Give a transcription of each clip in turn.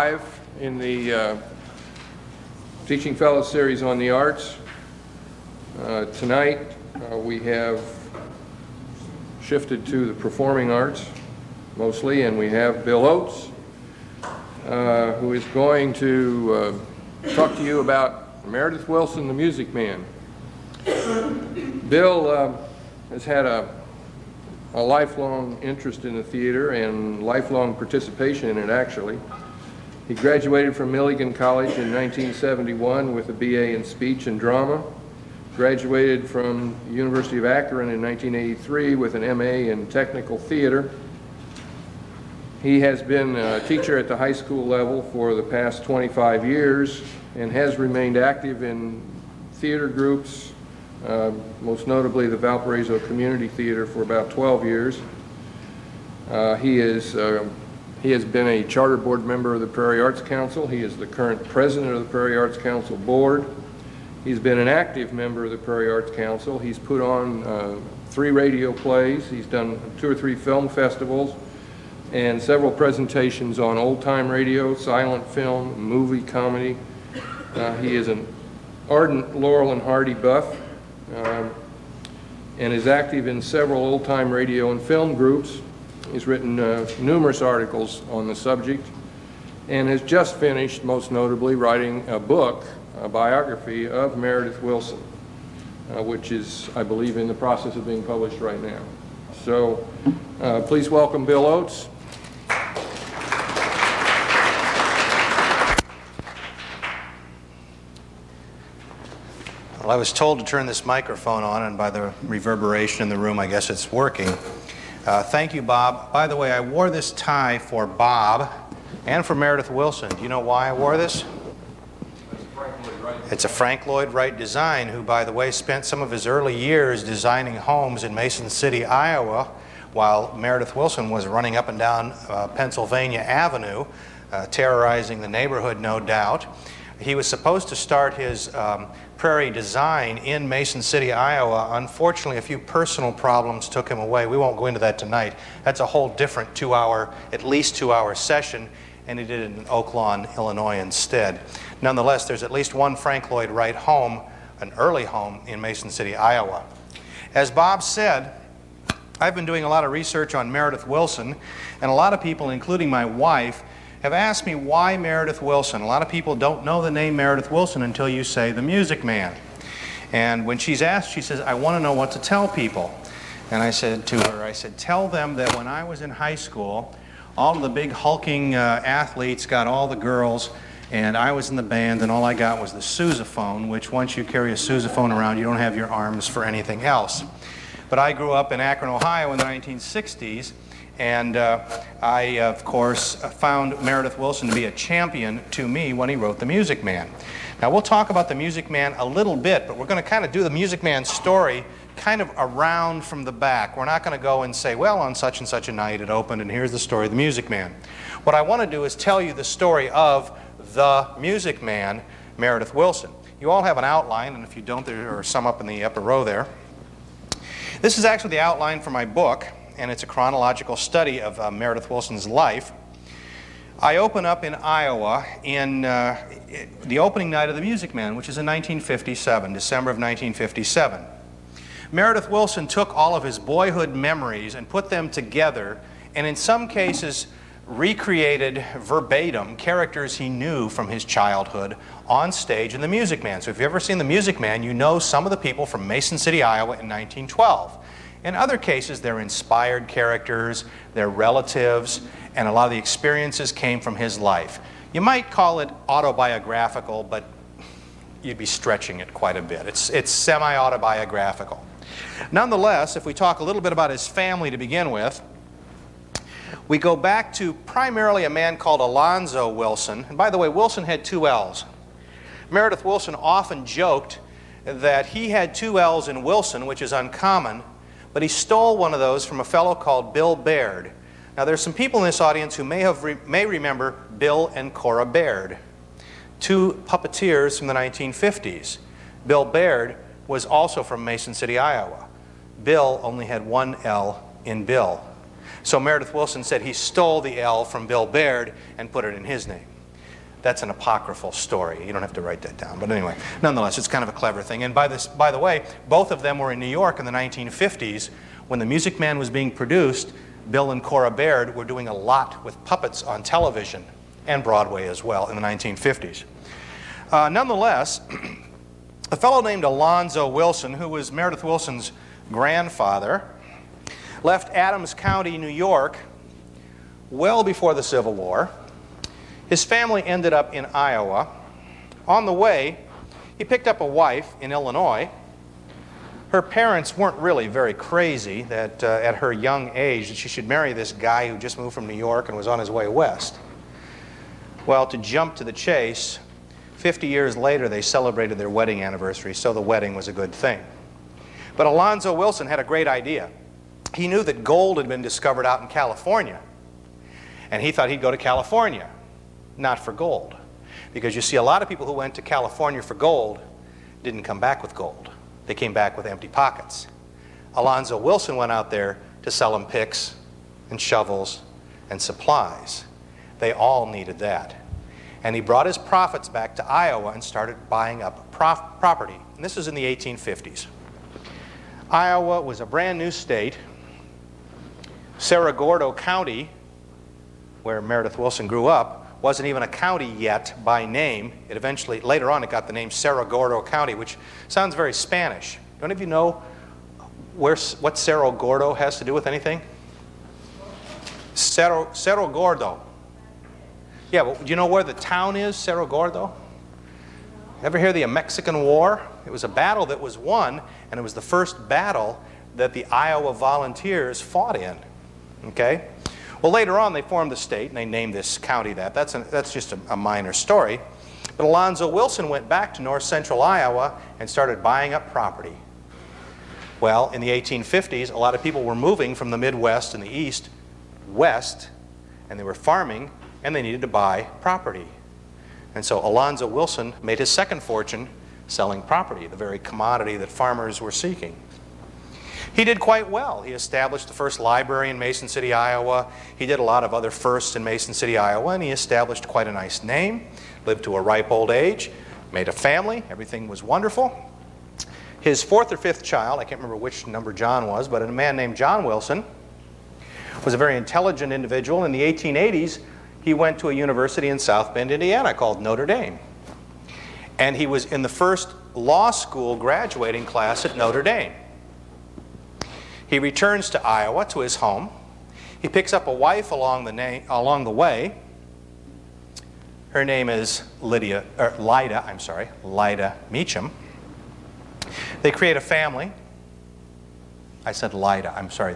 In the Teaching Fellows Series on the Arts. Tonight we have shifted to the performing arts mostly, and we have Bill Oates who is going to talk to you about Meredith Willson, the Music Man. Bill has had a lifelong interest in the theater and lifelong participation in it, actually. He graduated from Milligan College in 1971 with a BA in speech and drama. Graduated from the University of Akron in 1983 with an MA in technical theater. He has been a teacher at the high school level for the past 25 years and has remained active in theater groups, most notably the Valparaiso Community Theater, for about 12 years. He has been a charter board member of the Prairie Arts Council. He is the current president of the Prairie Arts Council board. He's been an active member of the Prairie Arts Council. He's put on 3 radio plays. He's done 2 or 3 film festivals and several presentations on old-time radio, silent film, movie, comedy. He is an ardent Laurel and Hardy buff and is active in several old-time radio and film groups. He's written numerous articles on the subject and has just finished, most notably, writing a book, a biography of Meredith Willson, which is, I believe, in the process of being published right now. So please welcome Bill Oates. Well, I was told to turn this microphone on, and by the reverberation in the room, I guess it's working. Thank you, Bob. By the way, I wore this tie for Bob and for Meredith Willson. Do you know why I wore this? It's a Frank Lloyd Wright design, who, by the way, spent some of his early years designing homes in Mason City, Iowa, while Meredith Willson was running up and down Pennsylvania Avenue, terrorizing the neighborhood, no doubt. He was supposed to start his prairie design in Mason City, Iowa. Unfortunately, a few personal problems took him away. We won't go into that tonight. That's a whole different at least 2-hour session, and he did it in Oak Lawn, Illinois instead. Nonetheless, there's at least one Frank Lloyd Wright home, an early home in Mason City, Iowa. As Bob said, I've been doing a lot of research on Meredith Willson, and a lot of people, including my wife, have asked me why Meredith Willson. A lot of people don't know the name Meredith Willson until you say the Music Man. And when she's asked, she says, I want to know what to tell people. And I said to her, tell them that when I was in high school, all of the big hulking athletes got all the girls, and I was in the band, and all I got was the sousaphone, which once you carry a sousaphone around, you don't have your arms for anything else. But I grew up in Akron, Ohio in the 1960s, and I, of course, found Meredith Willson to be a champion to me when he wrote The Music Man. Now, we'll talk about The Music Man a little bit, but we're going to kind of do The Music Man story kind of around from the back. We're not going to go and say, well, on such and such a night it opened, and here's the story of The Music Man. What I want to do is tell you the story of The Music Man, Meredith Willson. You all have an outline, and if you don't, there are some up in the upper row there. This is actually the outline for my book, and it's a chronological study of Meredith Willson's life. I open up in Iowa in the opening night of The Music Man, which is in 1957, December of 1957. Meredith Willson took all of his boyhood memories and put them together, and in some cases recreated verbatim characters he knew from his childhood on stage in The Music Man. So if you've ever seen The Music Man, you know some of the people from Mason City, Iowa in 1912. In other cases, they're inspired characters, they're relatives, and a lot of the experiences came from his life. You might call it autobiographical, but you'd be stretching it quite a bit. It's semi-autobiographical. Nonetheless, if we talk a little bit about his family to begin with, we go back to primarily a man called Alonzo Willson. And by the way, Willson had 2 L's. Meredith Willson often joked that he had 2 L's in Willson, which is uncommon, but he stole one of those from a fellow called Bill Baird. Now, there's some people in this audience who may remember Bill and Cora Baird, 2 puppeteers from the 1950s. Bill Baird was also from Mason City, Iowa. Bill only had 1 L in Bill. So Meredith Willson said he stole the L from Bill Baird and put it in his name. That's an apocryphal story. You don't have to write that down. But anyway, nonetheless, it's kind of a clever thing. And by the way, both of them were in New York in the 1950s. When The Music Man was being produced, Bill and Cora Baird were doing a lot with puppets on television and Broadway as well in the 1950s. Nonetheless, a fellow named Alonzo Wilson, who was Meredith Willson's grandfather, left Adams County, New York, well before the Civil War. His family ended up in Iowa. On the way, he picked up a wife in Illinois. Her parents weren't really very crazy that at her young age that she should marry this guy who just moved from New York and was on his way west. Well, to jump to the chase, 50 years later they celebrated their wedding anniversary, so the wedding was a good thing. But Alonzo Wilson had a great idea. He knew that gold had been discovered out in California, and he thought he'd go to California. Not for gold. Because you see, a lot of people who went to California for gold didn't come back with gold. They came back with empty pockets. Alonzo Wilson went out there to sell them picks and shovels and supplies. They all needed that. And he brought his profits back to Iowa and started buying up property. And this was in the 1850s. Iowa was a brand new state. Cerro Gordo County, where Meredith Willson grew up, wasn't even a county yet by name. It eventually, later on, it got the name Cerro Gordo County, which sounds very Spanish. Do any of you know what Cerro Gordo has to do with anything? Cerro Gordo. Yeah, but do you know where the town is, Cerro Gordo? Ever hear the Mexican War? It was a battle that was won, and it was the first battle that the Iowa Volunteers fought in. Okay? Well, later on, they formed the state, and they named this county that. That's just a minor story. But Alonzo Wilson went back to north central Iowa and started buying up property. Well, in the 1850s, a lot of people were moving from the Midwest and the East west, and they were farming, and they needed to buy property. And so Alonzo Wilson made his second fortune selling property, the very commodity that farmers were seeking. He did quite well. He established the first library in Mason City, Iowa. He did a lot of other firsts in Mason City, Iowa, and he established quite a nice name, lived to a ripe old age, made a family. Everything was wonderful. His fourth or fifth child, I can't remember which number John was, but a man named John Wilson was a very intelligent individual. In the 1880s, he went to a university in South Bend, Indiana called Notre Dame. And he was in the first law school graduating class at Notre Dame. He returns to Iowa, to his home. He picks up a wife along the way. Her name is Lyda Meacham. They create a family. I said Lyda, I'm sorry,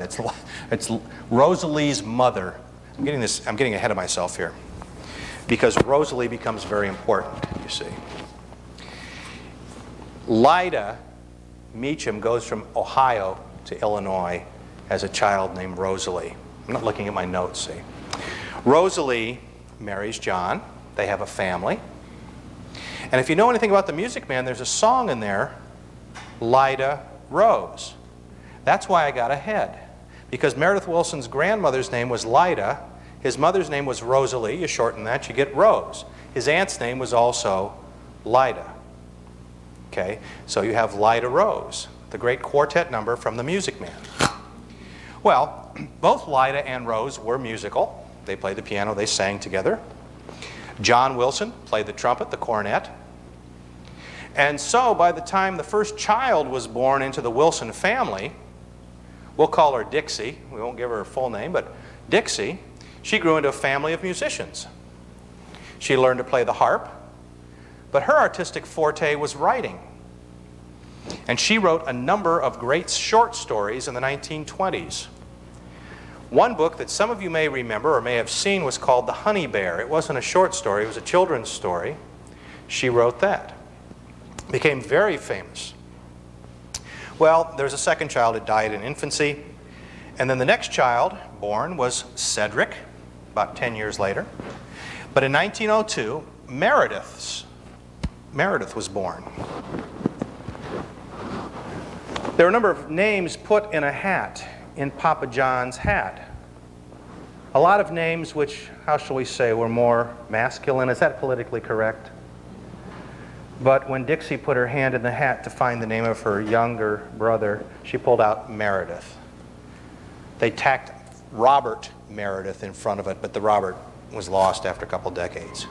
it's Rosalie's mother. I'm getting ahead of myself here, because Rosalie becomes very important, you see. Lyda Meacham goes from Ohio to Illinois as a child named Rosalie. I'm not looking at my notes, see. Rosalie marries John. They have a family. And if you know anything about The Music Man, there's a song in there, Lyda Rose. That's why I got ahead. Because Meredith Willson's grandmother's name was Lyda. His mother's name was Rosalie. You shorten that, you get Rose. His aunt's name was also Lyda. Okay, so you have Lyda Rose, the great quartet number from The Music Man. Well, both Lyda and Rose were musical. They played the piano, they sang together. John Wilson played the trumpet, the cornet. And so by the time the first child was born into the Wilson family, we'll call her Dixie. We won't give her her full name, but Dixie, she grew into a family of musicians. She learned to play the harp, but her artistic forte was writing. And she wrote a number of great short stories in the 1920s. One book that some of you may remember or may have seen was called The Honey Bear. It wasn't a short story, it was a children's story. She wrote that. Became very famous. Well, there was a second child that died in infancy. And then the next child born was Cedric, about 10 years later. But in 1902, Meredith was born. There were a number of names put in a hat, in Papa John's hat. A lot of names which, how shall we say, were more masculine. Is that politically correct? But when Dixie put her hand in the hat to find the name of her younger brother, she pulled out Meredith. They tacked Robert Meredith in front of it, but the Robert was lost after a couple decades.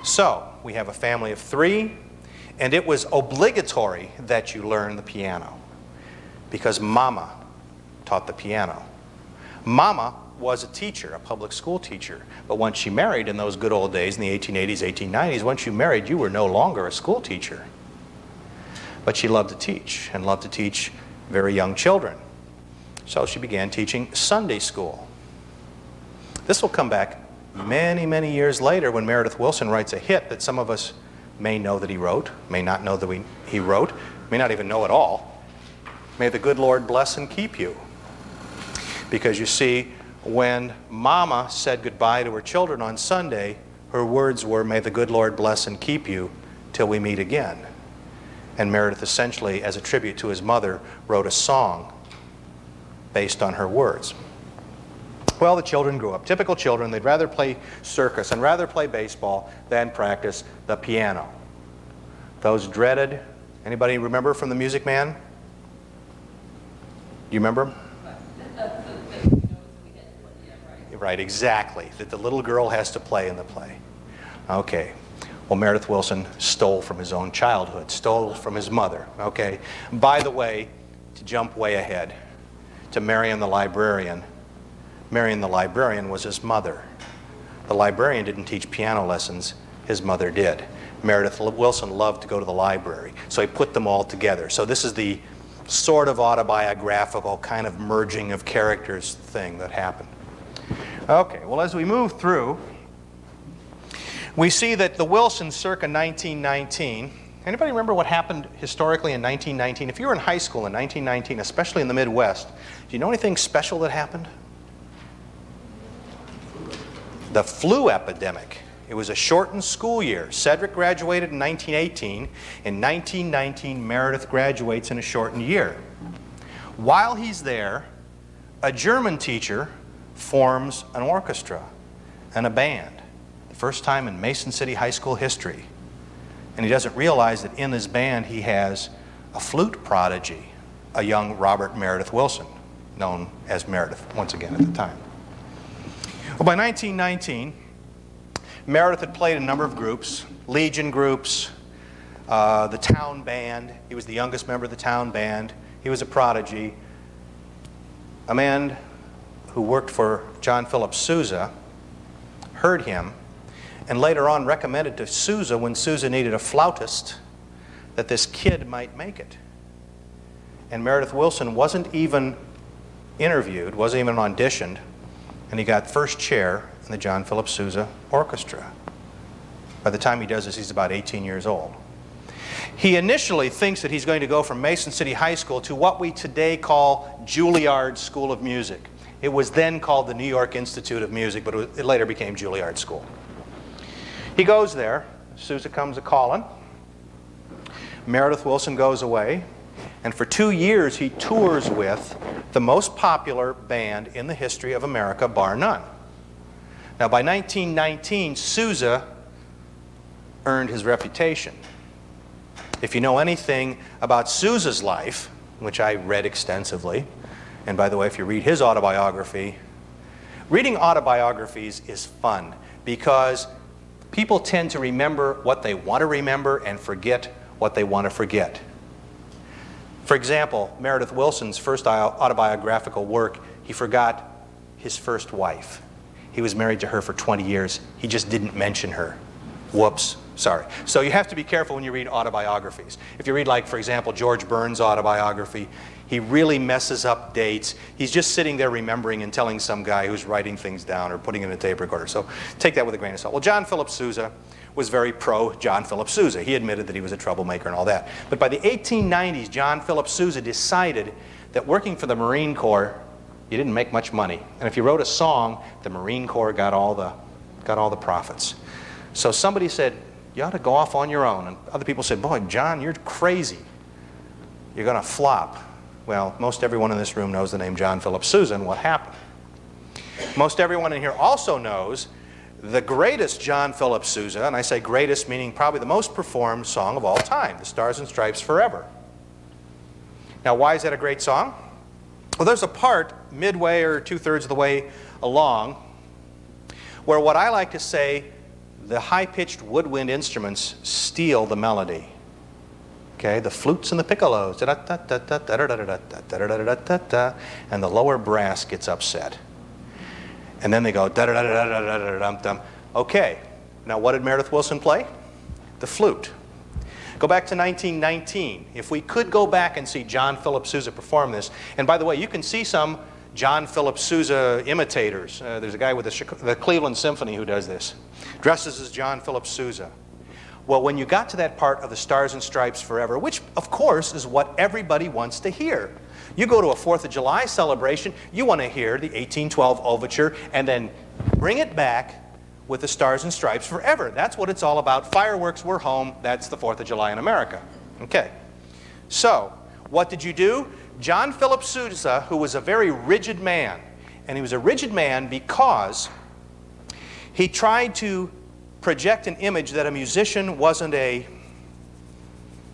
So, we have a family of 3, and it was obligatory that you learn the piano because Mama taught the piano. Mama was a teacher, a public school teacher, but once she married in those good old days in the 1880s, 1890s, once you married, you were no longer a school teacher. But she loved to teach, and loved to teach very young children. So she began teaching Sunday school. This will come back many, many years later when Meredith Willson writes a hit that some of us may know that he wrote, may not know that he wrote, may not even know at all. May the good Lord bless and keep you. Because you see, when Mama said goodbye to her children on Sunday, her words were, "May the good Lord bless and keep you till we meet again." And Meredith essentially, as a tribute to his mother, wrote a song based on her words. Well, the children grew up. Typical children, they'd rather play circus and rather play baseball than practice the piano. Those dreaded, anybody remember from The Music Man? You remember him? Right, exactly. That the little girl has to play in the play. Okay. Well, Meredith Willson stole from his own childhood, stole from his mother. Okay. By the way, to jump way ahead, to Marion the librarian. Marion the librarian was his mother. The librarian didn't teach piano lessons. His mother did. Meredith Willson loved to go to the library, so he put them all together. So this is the sort of autobiographical kind of merging of characters thing that happened. Okay, well, as we move through, we see that the Wilsons circa 1919, anybody remember what happened historically in 1919? If you were in high school in 1919, especially in the Midwest, do you know anything special that happened? The flu epidemic. It was a shortened school year. Cedric graduated in 1918. In 1919, Meredith graduates in a shortened year. While he's there, a German teacher forms an orchestra and a band. The first time in Mason City High School history. And he doesn't realize that in his band he has a flute prodigy, a young Robert Meredith Willson, known as Meredith once again at the time. Well, by 1919, Meredith had played a number of groups, Legion groups, the town band. He was the youngest member of the town band. He was a prodigy. A man who worked for John Philip Sousa heard him and later on recommended to Sousa, when Sousa needed a flautist, that this kid might make it. And Meredith Willson wasn't even interviewed, wasn't even auditioned, and he got first chair in the John Philip Sousa Orchestra. By the time he does this, he's about 18 years old. He initially thinks that he's going to go from Mason City High School to what we today call Juilliard School of Music. It was then called the New York Institute of Music, but it later became Juilliard School. He goes there. Sousa comes a-calling. Meredith Willson goes away. And for 2 years, he tours with the most popular band in the history of America, bar none. Now, by 1919, Sousa earned his reputation. If you know anything about Sousa's life, which I read extensively, and by the way, if you read his autobiography, reading autobiographies is fun because people tend to remember what they want to remember and forget what they want to forget. For example, Meredith Willson's first autobiographical work, he forgot his first wife. He was married to her for 20 years. He just didn't mention her. Whoops, sorry. So you have to be careful when you read autobiographies. If you read, like, for example, George Burns' autobiography, he really messes up dates. He's just sitting there remembering and telling some guy who's writing things down or putting in a tape recorder. So take that with a grain of salt. Well, John Philip Sousa was very pro John Philip Sousa. He admitted that he was a troublemaker and all that. But by the 1890s, John Philip Sousa decided that working for the Marine Corps, you didn't make much money. And if you wrote a song, the Marine Corps got all the profits. So somebody said, you ought to go off on your own. And other people said, boy, John, you're crazy. You're going to flop. Well, most everyone in this room knows the name John Philip Sousa and what happened. Most everyone in here also knows the greatest John Philip Sousa, and I say greatest meaning probably the most performed song of all time, The Stars and Stripes Forever. Now, why is that a great song? Well, there's a part midway or two-thirds of the way along where what I like to say, the high-pitched woodwind instruments steal the melody. Okay, the flutes and the piccolos, and the lower brass gets upset. And then they go da-da-da-da-da-da-da-dum-dum. Okay, now what did Meredith Willson play? The flute. Go back to 1919. If we could go back and see John Philip Sousa perform this, and by the way, you can see some John Philip Sousa imitators. There's a guy with the Cleveland Symphony who does this. Dresses as John Philip Sousa. Well, when you got to that part of The Stars and Stripes Forever, which of course is what everybody wants to hear. You go to a 4th of July celebration, you want to hear the 1812 Overture and then bring it back with The Stars and Stripes Forever. That's what it's all about. Fireworks, we're home. That's the 4th of July in America. Okay. So, what did you do? John Philip Sousa, who was a very rigid man, and he was a rigid man because he tried to project an image that a musician wasn't a,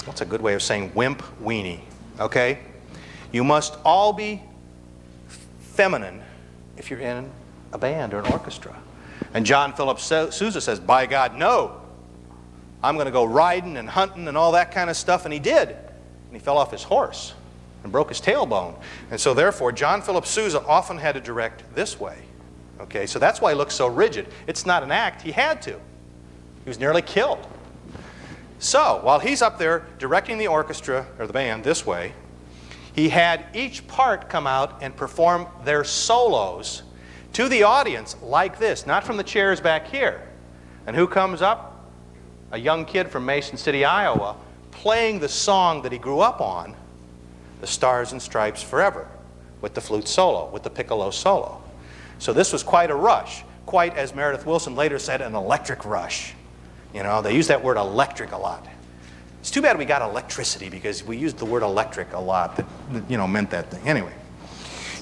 what's a good way of saying wimp weenie, okay? You must all be feminine if you're in a band or an orchestra. And John Philip Sousa says, by God, no. I'm going to go riding and hunting and all that kind of stuff. And he did. And he fell off his horse and broke his tailbone. And so therefore, John Philip Sousa often had to direct this way. Okay, so that's why he looks so rigid. It's not an act. He had to. He was nearly killed. So, while he's up there directing the orchestra, or the band, this way, he had each part come out and perform their solos to the audience like this, not from the chairs back here. And who comes up? A young kid from Mason City, Iowa, playing the song that he grew up on, The Stars and Stripes Forever, with the flute solo, with the piccolo solo. So this was quite a rush, quite, as Meredith Willson later said, an electric rush. You know, they use that word electric a lot. It's too bad we got electricity because we used the word electric a lot that you know, meant that thing. Anyway,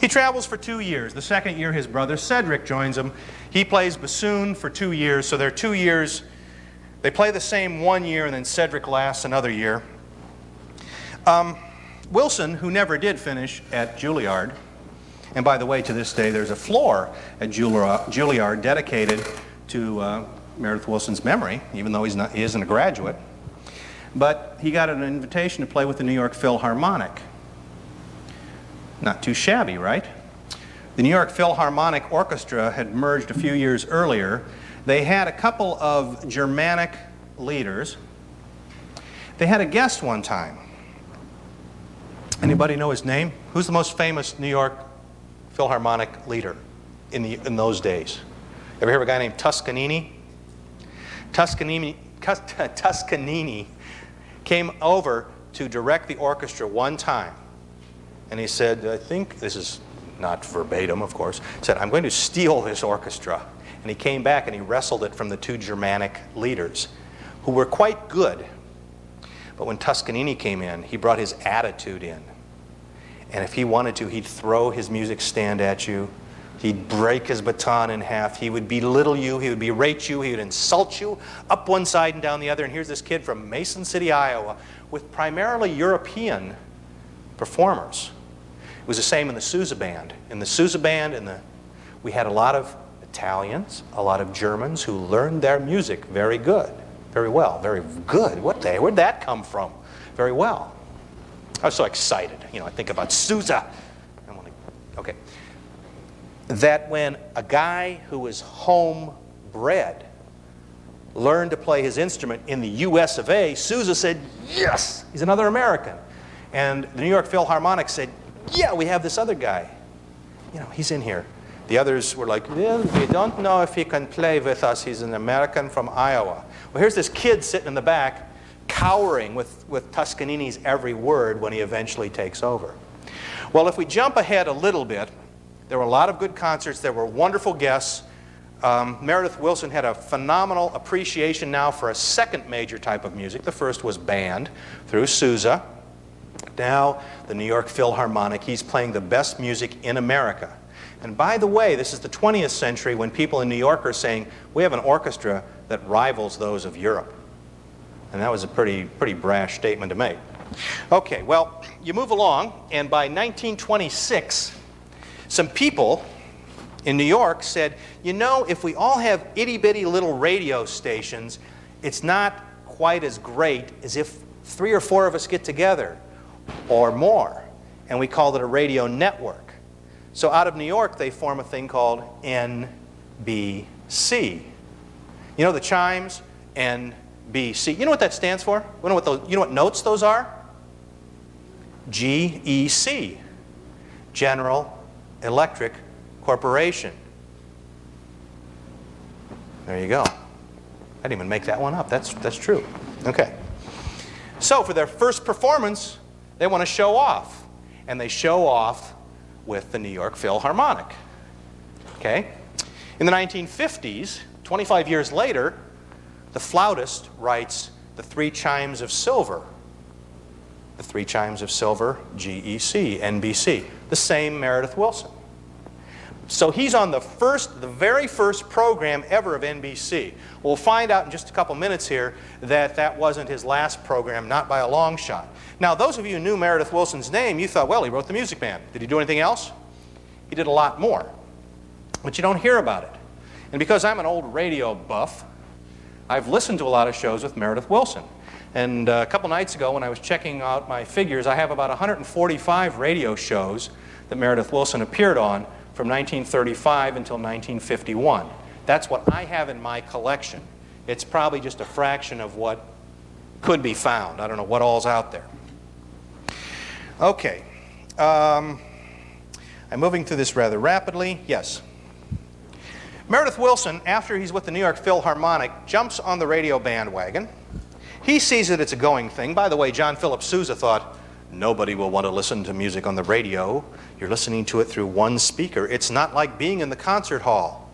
he travels for 2 years. The second year, his brother Cedric joins him. He plays bassoon for 2 years, so they're 2 years. They play the same 1 year, and then Cedric lasts another year. Willson, who never did finish at Juilliard, and by the way, to this day, there's a floor at Juilliard dedicated to Meredith Willson's memory, even though he isn't a graduate. But he got an invitation to play with the New York Philharmonic. Not too shabby, right? The New York Philharmonic Orchestra had merged a few years earlier. They had a couple of Germanic leaders. They had a guest one time. Anybody know his name? Who's the most famous New York Philharmonic leader in those days? Ever hear of a guy named Toscanini? Toscanini came over to direct the orchestra one time. And he said, I think, this is not verbatim, of course, said, I'm going to steal this orchestra. And he came back and he wrestled it from the two Germanic leaders, who were quite good. But when Toscanini came in, he brought his attitude in. And if he wanted to, he'd throw his music stand at you. He'd break his baton in half. He would belittle you. He would berate you. He would insult you up one side and down the other. And here's this kid from Mason City, Iowa, with primarily European performers. It was the same in the Sousa band. In the Sousa band, we had a lot of Italians, a lot of Germans who learned their music very good, very well, very good. Where'd that come from? Very well. I was so excited. You know, I think about Sousa. Okay. That when a guy who was homebred learned to play his instrument in the US of A, Sousa said, yes, he's another American. And the New York Philharmonic said, yeah, we have this other guy. You know, he's in here. The others were like, well, we don't know if he can play with us. He's an American from Iowa. Well, here's this kid sitting in the back, cowering with Toscanini's every word when he eventually takes over. Well, if we jump ahead a little bit, there were a lot of good concerts. There were wonderful guests. Meredith Willson had a phenomenal appreciation now for a second major type of music. The first was band through Sousa. Now, the New York Philharmonic, he's playing the best music in America. And by the way, this is the 20th century when people in New York are saying, we have an orchestra that rivals those of Europe. And that was a pretty brash statement to make. Okay, well, you move along, and by 1926, some people in New York said, you know, if we all have itty-bitty little radio stations, it's not quite as great as if 3 or 4 of us get together, or more, and we called it a radio network. So out of New York, they form a thing called NBC. You know the chimes? NBC. You know what that stands for? You know what notes those are? GEC, General Electric Corporation. There you go. I didn't even make that one up. That's true. Okay. So for their first performance, they want to show off. And they show off with the New York Philharmonic. Okay? In the 1950s, 25 years later, the flautist writes the 3 chimes of silver. The 3 chimes of silver, GEC, NBC. The same Meredith Willson. So he's on the very first program ever of NBC. We'll find out in just a couple minutes here that that wasn't his last program, not by a long shot. Now, those of you who knew Meredith Willson's name, you thought, well, he wrote the Music Man. Did he do anything else? He did a lot more. But you don't hear about it. And because I'm an old radio buff, I've listened to a lot of shows with Meredith Willson. And a couple nights ago, when I was checking out my figures, I have about 145 radio shows that Meredith Willson appeared on from 1935 until 1951. That's what I have in my collection. It's probably just a fraction of what could be found. I don't know what all's out there. Okay. I'm moving through this rather rapidly. Yes. Meredith Willson, after he's with the New York Philharmonic, jumps on the radio bandwagon. He sees that it's a going thing. By the way, John Philip Sousa thought, nobody will want to listen to music on the radio. You're listening to it through one speaker. It's not like being in the concert hall.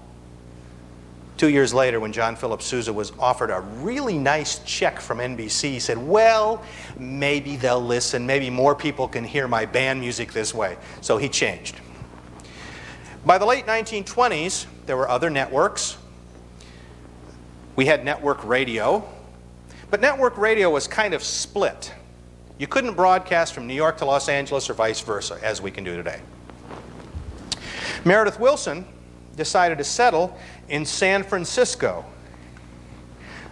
2 years later, when John Philip Sousa was offered a really nice check from NBC, he said, well, maybe they'll listen. Maybe more people can hear my band music this way. So he changed. By the late 1920s, there were other networks. We had network radio. But network radio was kind of split. You couldn't broadcast from New York to Los Angeles or vice versa, as we can do today. Meredith Willson decided to settle in San Francisco.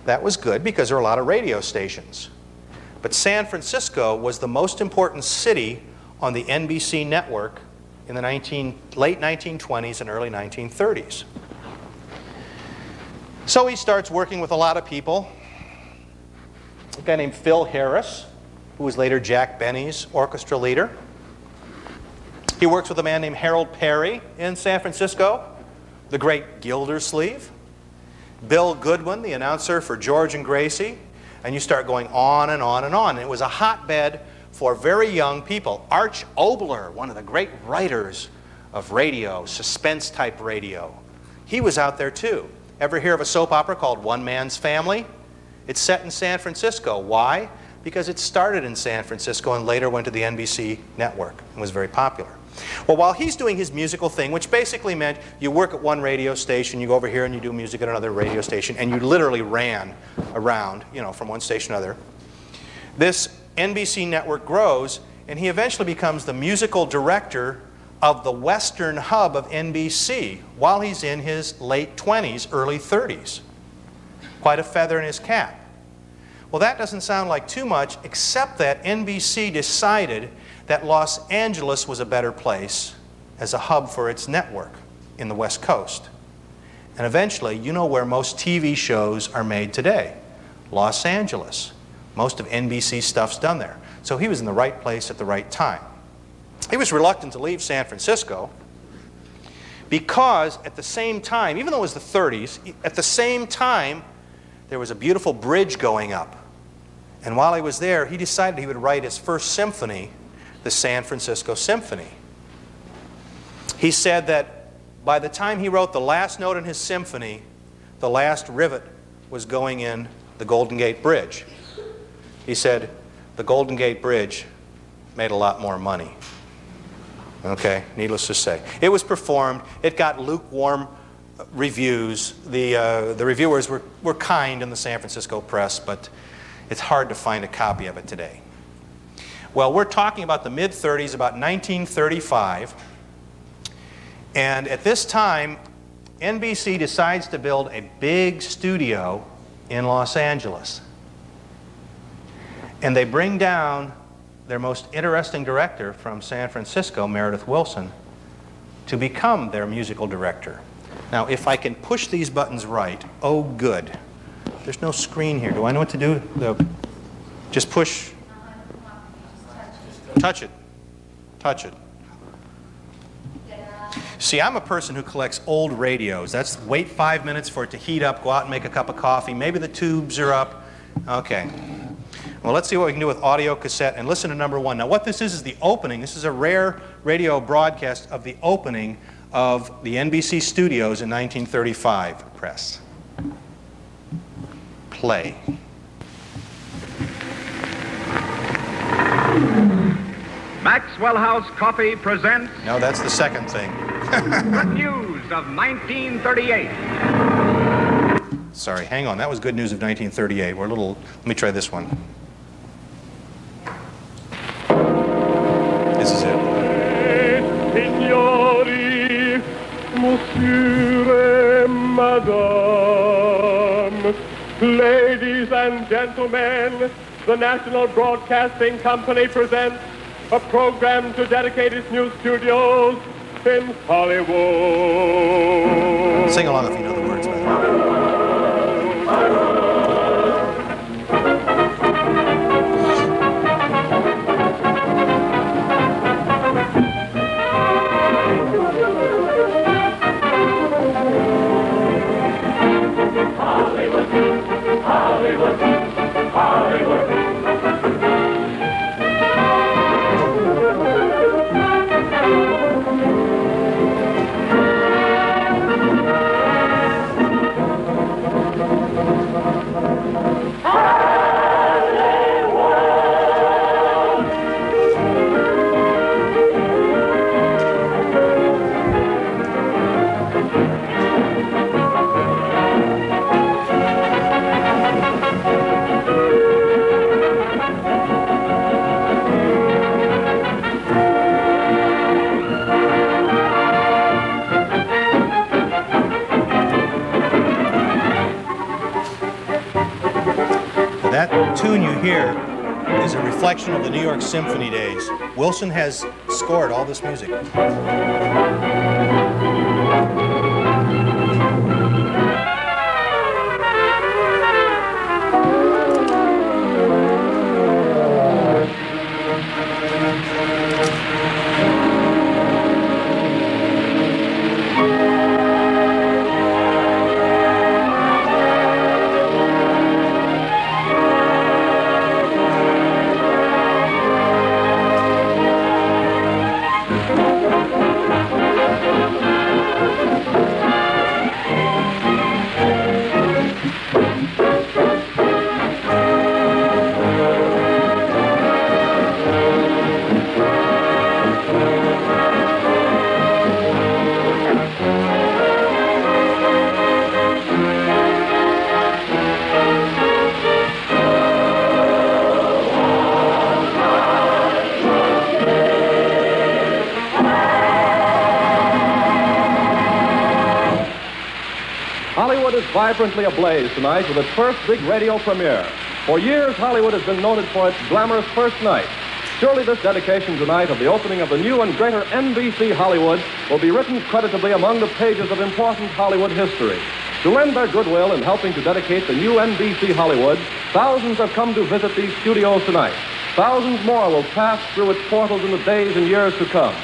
That was good because there were a lot of radio stations. But San Francisco was the most important city on the NBC network in the late 1920s and early 1930s. So he starts working with a lot of people. A guy named Phil Harris, who was later Jack Benny's orchestra leader. He works with a man named Harold Perry in San Francisco, the great Gildersleeve. Bill Goodwin, the announcer for George and Gracie. And you start going on and on and on. And it was a hotbed for very young people. Arch Obler, one of the great writers of radio, suspense-type radio. He was out there too. Ever hear of a soap opera called One Man's Family? It's set in San Francisco. Why? Because it started in San Francisco and later went to the NBC network and was very popular. Well, while he's doing his musical thing, which basically meant you work at one radio station, you go over here and you do music at another radio station, and you literally ran around, from one station to another, this NBC network grows, and he eventually becomes the musical director of the western hub of NBC while he's in his late 20s, early 30s. Quite a feather in his cap. Well, that doesn't sound like too much, except that NBC decided that Los Angeles was a better place as a hub for its network in the West Coast. And eventually, you know where most TV shows are made today. Los Angeles. Most of NBC stuff's done there. So he was in the right place at the right time. He was reluctant to leave San Francisco because at the same time, even though it was the 30s, at the same time, there was a beautiful bridge going up. And while he was there, he decided he would write his first symphony, the San Francisco Symphony. He said that by the time he wrote the last note in his symphony, the last rivet was going in the Golden Gate Bridge. He said the Golden Gate Bridge made a lot more money. Okay, needless to say. It was performed. It got lukewarm reviews. The reviewers were kind in the San Francisco press, but it's hard to find a copy of it today. Well, we're talking about the mid-30s, about 1935. And at this time, NBC decides to build a big studio in Los Angeles. And they bring down their most interesting director from San Francisco, Meredith Willson, to become their musical director. Now, if I can push these buttons right, oh good. There's no screen here. Do I know what to do? Just push. Touch it. Touch it. See, I'm a person who collects old radios. That's wait 5 minutes for it to heat up, go out and make a cup of coffee. Maybe the tubes are up. Okay. Well, let's see what we can do with audio cassette and listen to number one. Now, what this is the opening. This is a rare radio broadcast of the opening of the NBC studios in 1935. Press. Play. Maxwell House Coffee presents No, that's the second thing. Good News of 1938. Sorry, hang on. That was Good News of 1938. We're a little... Let me try this one. This is it. Signori, monsieur, madame, ladies and gentlemen, the National Broadcasting Company presents a program to dedicate its new studios in Hollywood. Sing along if you know the words, man. Hollywood, Hollywood. That tune you hear is a reflection of the New York Symphony days. Willson has scored all this music. Hollywood is vibrantly ablaze tonight with its first big radio premiere. For years, Hollywood has been noted for its glamorous first night. Surely this dedication tonight of the opening of the new and greater NBC Hollywood will be written creditably among the pages of important Hollywood history. To lend their goodwill in helping to dedicate the new NBC Hollywood, thousands have come to visit these studios tonight. Thousands more will pass through its portals in the days and years to come.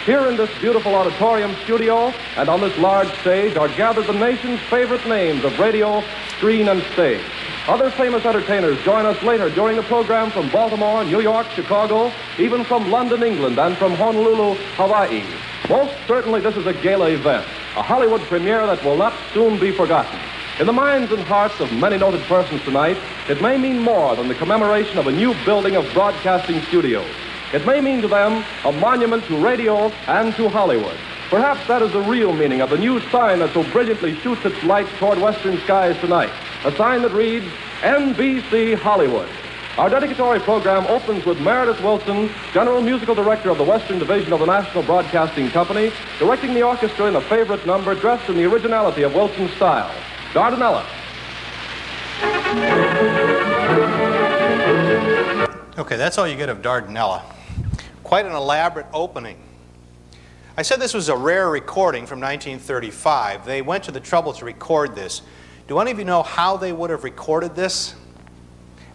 Here in this beautiful auditorium studio and on this large stage are gathered the nation's favorite names of radio, screen, and stage. Other famous entertainers join us later during the program from Baltimore, New York, Chicago, even from London, England, and from Honolulu, Hawaii. Most certainly this is a gala event, a Hollywood premiere that will not soon be forgotten. In the minds and hearts of many noted persons tonight, it may mean more than the commemoration of a new building of broadcasting studios. It may mean to them a monument to radio and to Hollywood. Perhaps that is the real meaning of the new sign that so brilliantly shoots its light toward western skies tonight. A sign that reads, NBC Hollywood. Our dedicatory program opens with Meredith Willson, General Musical Director of the Western Division of the National Broadcasting Company, directing the orchestra in a favorite number dressed in the originality of Wilson's style, Dardanella. Okay, that's all you get of Dardanella. Quite an elaborate opening. I said this was a rare recording from 1935. They went to the trouble to record this. Do any of you know how they would have recorded this?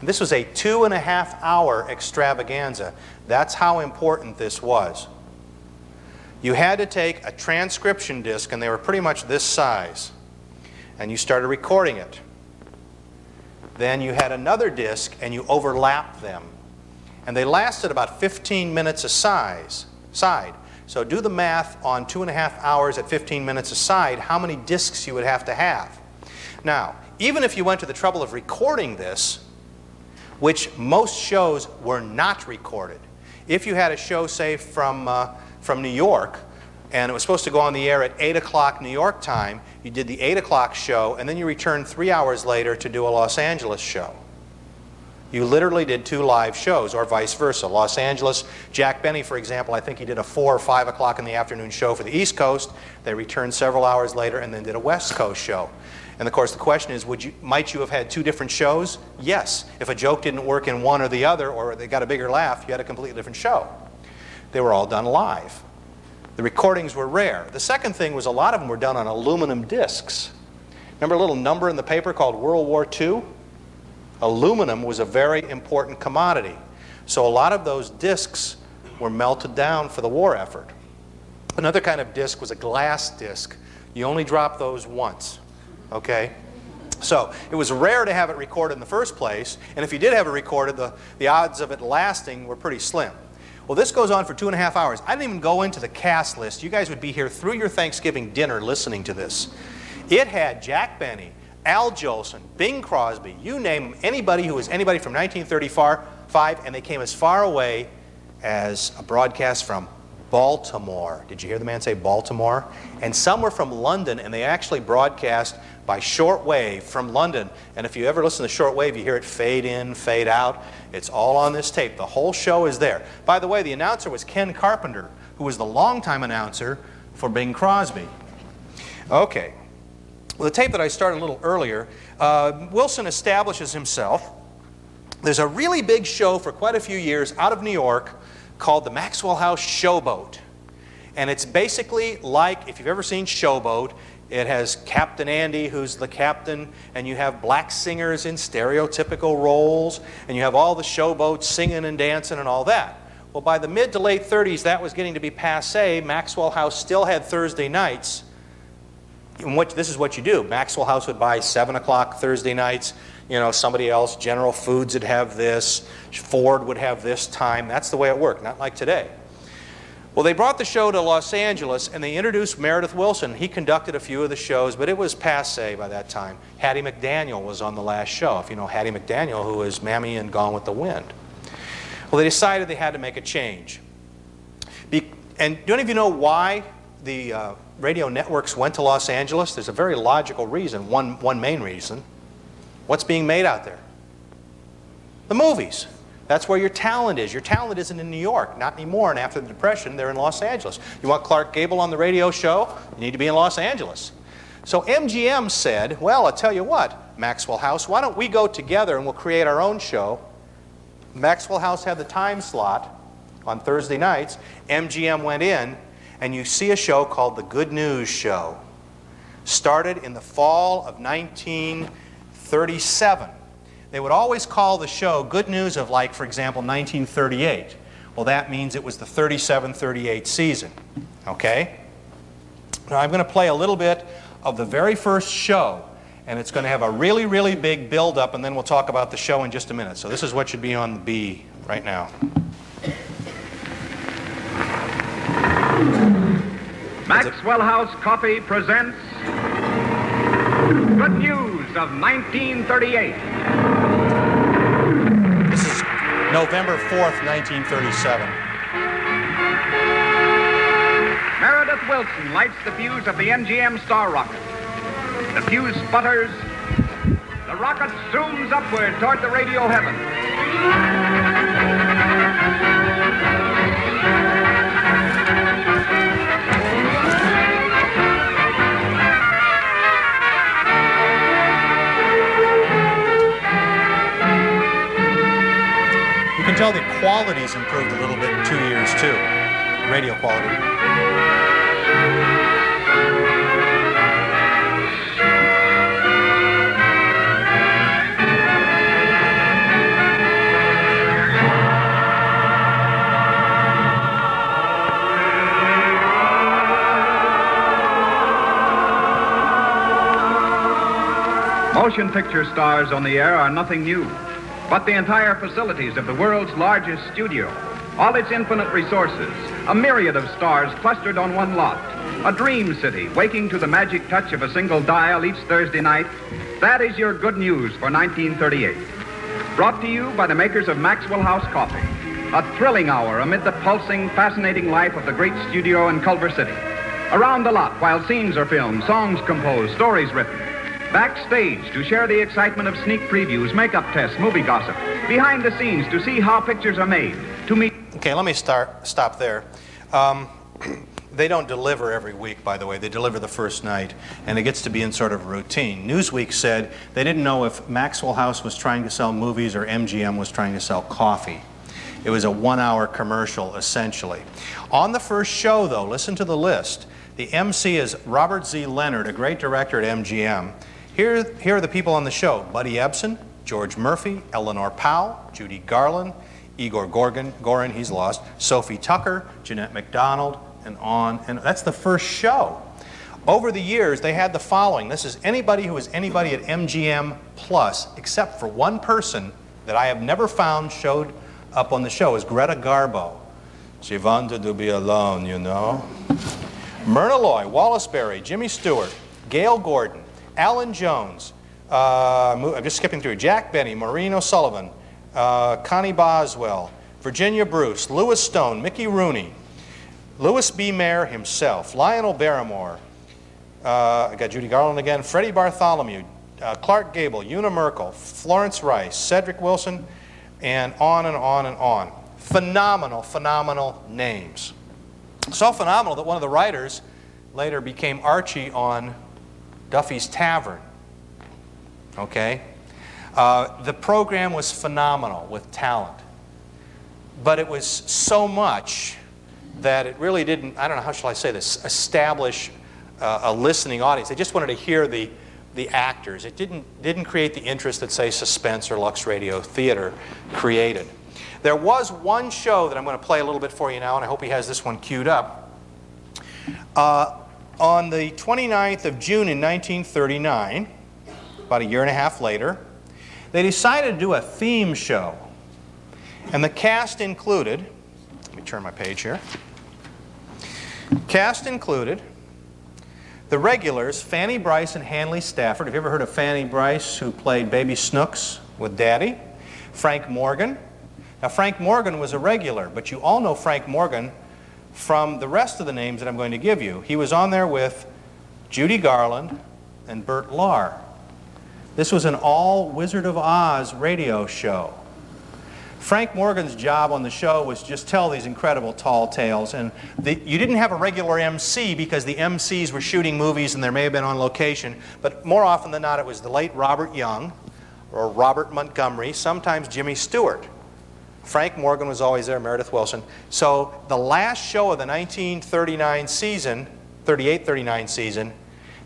And this was a 2.5-hour extravaganza. That's how important this was. You had to take a transcription disc, and they were pretty much this size, and you started recording it. Then you had another disc, and you overlapped them. And they lasted about 15 minutes a side. So do the math on 2.5 hours at 15 minutes a side, how many discs you would have to have. Now, even if you went to the trouble of recording this, which most shows were not recorded. If you had a show, say, from New York, and it was supposed to go on the air at 8 o'clock New York time, you did the 8 o'clock show, and then you returned 3 hours later to do a Los Angeles show. You literally did 2 live shows, or vice versa. Los Angeles, Jack Benny, for example, I think he did a 4 or 5 o'clock in the afternoon show for the East Coast. They returned several hours later and then did a West Coast show. And of course the question is, might you have had 2 different shows? Yes. If a joke didn't work in one or the other, or they got a bigger laugh, you had a completely different show. They were all done live. The recordings were rare. The second thing was a lot of them were done on aluminum discs. Remember a little number in the paper called World War II? Aluminum was a very important commodity. So a lot of those discs were melted down for the war effort. Another kind of disc was a glass disc. You only drop those once. Okay? So it was rare to have it recorded in the first place, and if you did have it recorded, the odds of it lasting were pretty slim. Well, this goes on for 2.5 hours. I didn't even go into the cast list. You guys would be here through your Thanksgiving dinner listening to this. It had Jack Benny, Al Jolson, Bing Crosby, you name them, anybody who was anybody from 1935, and they came as far away as a broadcast from Baltimore. Did you hear the man say Baltimore? And some were from London, and they actually broadcast by shortwave from London. And if you ever listen to shortwave, you hear it fade in, fade out. It's all on this tape. The whole show is there. By the way, the announcer was Ken Carpenter, who was the longtime announcer for Bing Crosby. Okay. Well, the tape that I started a little earlier, Wilson establishes himself. There's a really big show for quite a few years out of New York called the Maxwell House Showboat. And it's basically like, if you've ever seen Showboat, it has Captain Andy, who's the captain, and you have black singers in stereotypical roles, and you have all the showboats singing and dancing and all that. Well, by the mid to late 30s, that was getting to be passé. Maxwell House still had Thursday nights. And this is what you do. Maxwell House would buy 7 o'clock Thursday nights. You know, somebody else, General Foods would have this, Ford would have this time. That's the way it worked, not like today. Well, they brought the show to Los Angeles, and they introduced Meredith Willson. He conducted a few of the shows, but it was passé by that time. Hattie McDaniel was on the last show, if you know Hattie McDaniel, who was Mammy in Gone with the Wind. Well, they decided they had to make a change. And do any of you know why the radio networks went to Los Angeles? There's a very logical reason, one main reason. What's being made out there? The movies. That's where your talent is. Your talent isn't in New York, not anymore, and after the Depression, they're in Los Angeles. You want Clark Gable on the radio show? You need to be in Los Angeles. So MGM said, well, I'll tell you what, Maxwell House, why don't we go together and we'll create our own show. Maxwell House had the time slot on Thursday nights. MGM went in, and you see a show called The Good News Show. Started in the fall of 1937. They would always call the show Good News of, like, for example, 1938. Well, that means it was the 37-38 season. Okay? Now I'm going to play a little bit of the very first show, and it's going to have a really, really big build-up, and then we'll talk about the show in just a minute. So this is what should be on the B right now. Maxwell House Coffee presents Good News of 1938. This is November 4th, 1937. Willson lights the fuse of the MGM Star Rocket. The fuse sputters. The rocket zooms upward toward the radio heaven. You can tell the quality's improved a little bit in 2 years, too. Radio quality. Motion picture stars on the air are nothing new, but the entire facilities of the world's largest studio, all its infinite resources, a myriad of stars clustered on one lot, a dream city waking to the magic touch of a single dial each Thursday night, that is your good news for 1938. Brought to you by the makers of Maxwell House coffee, a thrilling hour amid the pulsing, fascinating life of the great studio in Culver City. Around the lot while scenes are filmed, songs composed, stories written. Backstage to share the excitement of sneak previews, makeup tests, movie gossip. Behind the scenes to see how pictures are made. To meet. Okay, let me stop there. They don't deliver every week, by the way. They deliver the first night, and it gets to be in sort of routine. Newsweek said they didn't know if Maxwell House was trying to sell movies or MGM was trying to sell coffee. It was a 1-hour commercial, essentially. On the first show, though, listen to the list. The MC is Robert Z. Leonard, a great director at MGM. Here are the people on the show: Buddy Ebsen, George Murphy, Eleanor Powell, Judy Garland, Igor Gorin, he's lost, Sophie Tucker, Jeanette MacDonald, and on. And that's the first show. Over the years, they had the following. This is anybody who is anybody at MGM Plus, except for one person that I have never found showed up on the show, is Greta Garbo. She wanted to be alone, you know. Myrna Loy, Wallace Berry, Jimmy Stewart, Gail Gordon, Alan Jones, I'm just skipping through, Jack Benny, Maureen O'Sullivan, Connie Boswell, Virginia Bruce, Louis Stone, Mickey Rooney, Louis B. Mayer himself, Lionel Barrymore, I got Judy Garland again, Freddie Bartholomew, Clark Gable, Una Merkel, Florence Rice, Cedric Wilson, and on and on and on. Phenomenal, phenomenal names. So phenomenal that one of the writers later became Archie on Duffy's Tavern. Okay? The program was phenomenal with talent. But it was so much that it really didn't, I don't know, how shall I say this, establish a listening audience. They just wanted to hear the actors. It didn't create the interest that, say, Suspense or Lux Radio Theater created. There was one show that I'm going to play a little bit for you now, and I hope he has this one queued up. On the 29th of June in 1939, about a year and a half later, they decided to do a theme show. And the cast included, let me turn my page here. Cast included the regulars, Fanny Bryce and Hanley Stafford. Have you ever heard of Fanny Bryce, who played Baby Snooks with Daddy? Frank Morgan. Now, Frank Morgan was a regular, but you all know Frank Morgan from the rest of the names that I'm going to give you. He was on there with Judy Garland and Bert Lahr. This was an all Wizard of Oz radio show. Frank Morgan's job on the show was just tell these incredible tall tales, and you didn't have a regular MC because the MCs were shooting movies and there may have been on location, but more often than not it was the late Robert Young or Robert Montgomery, sometimes Jimmy Stewart. Frank Morgan was always there, Meredith Willson. So the last show of the 1939 season, 38-39 season,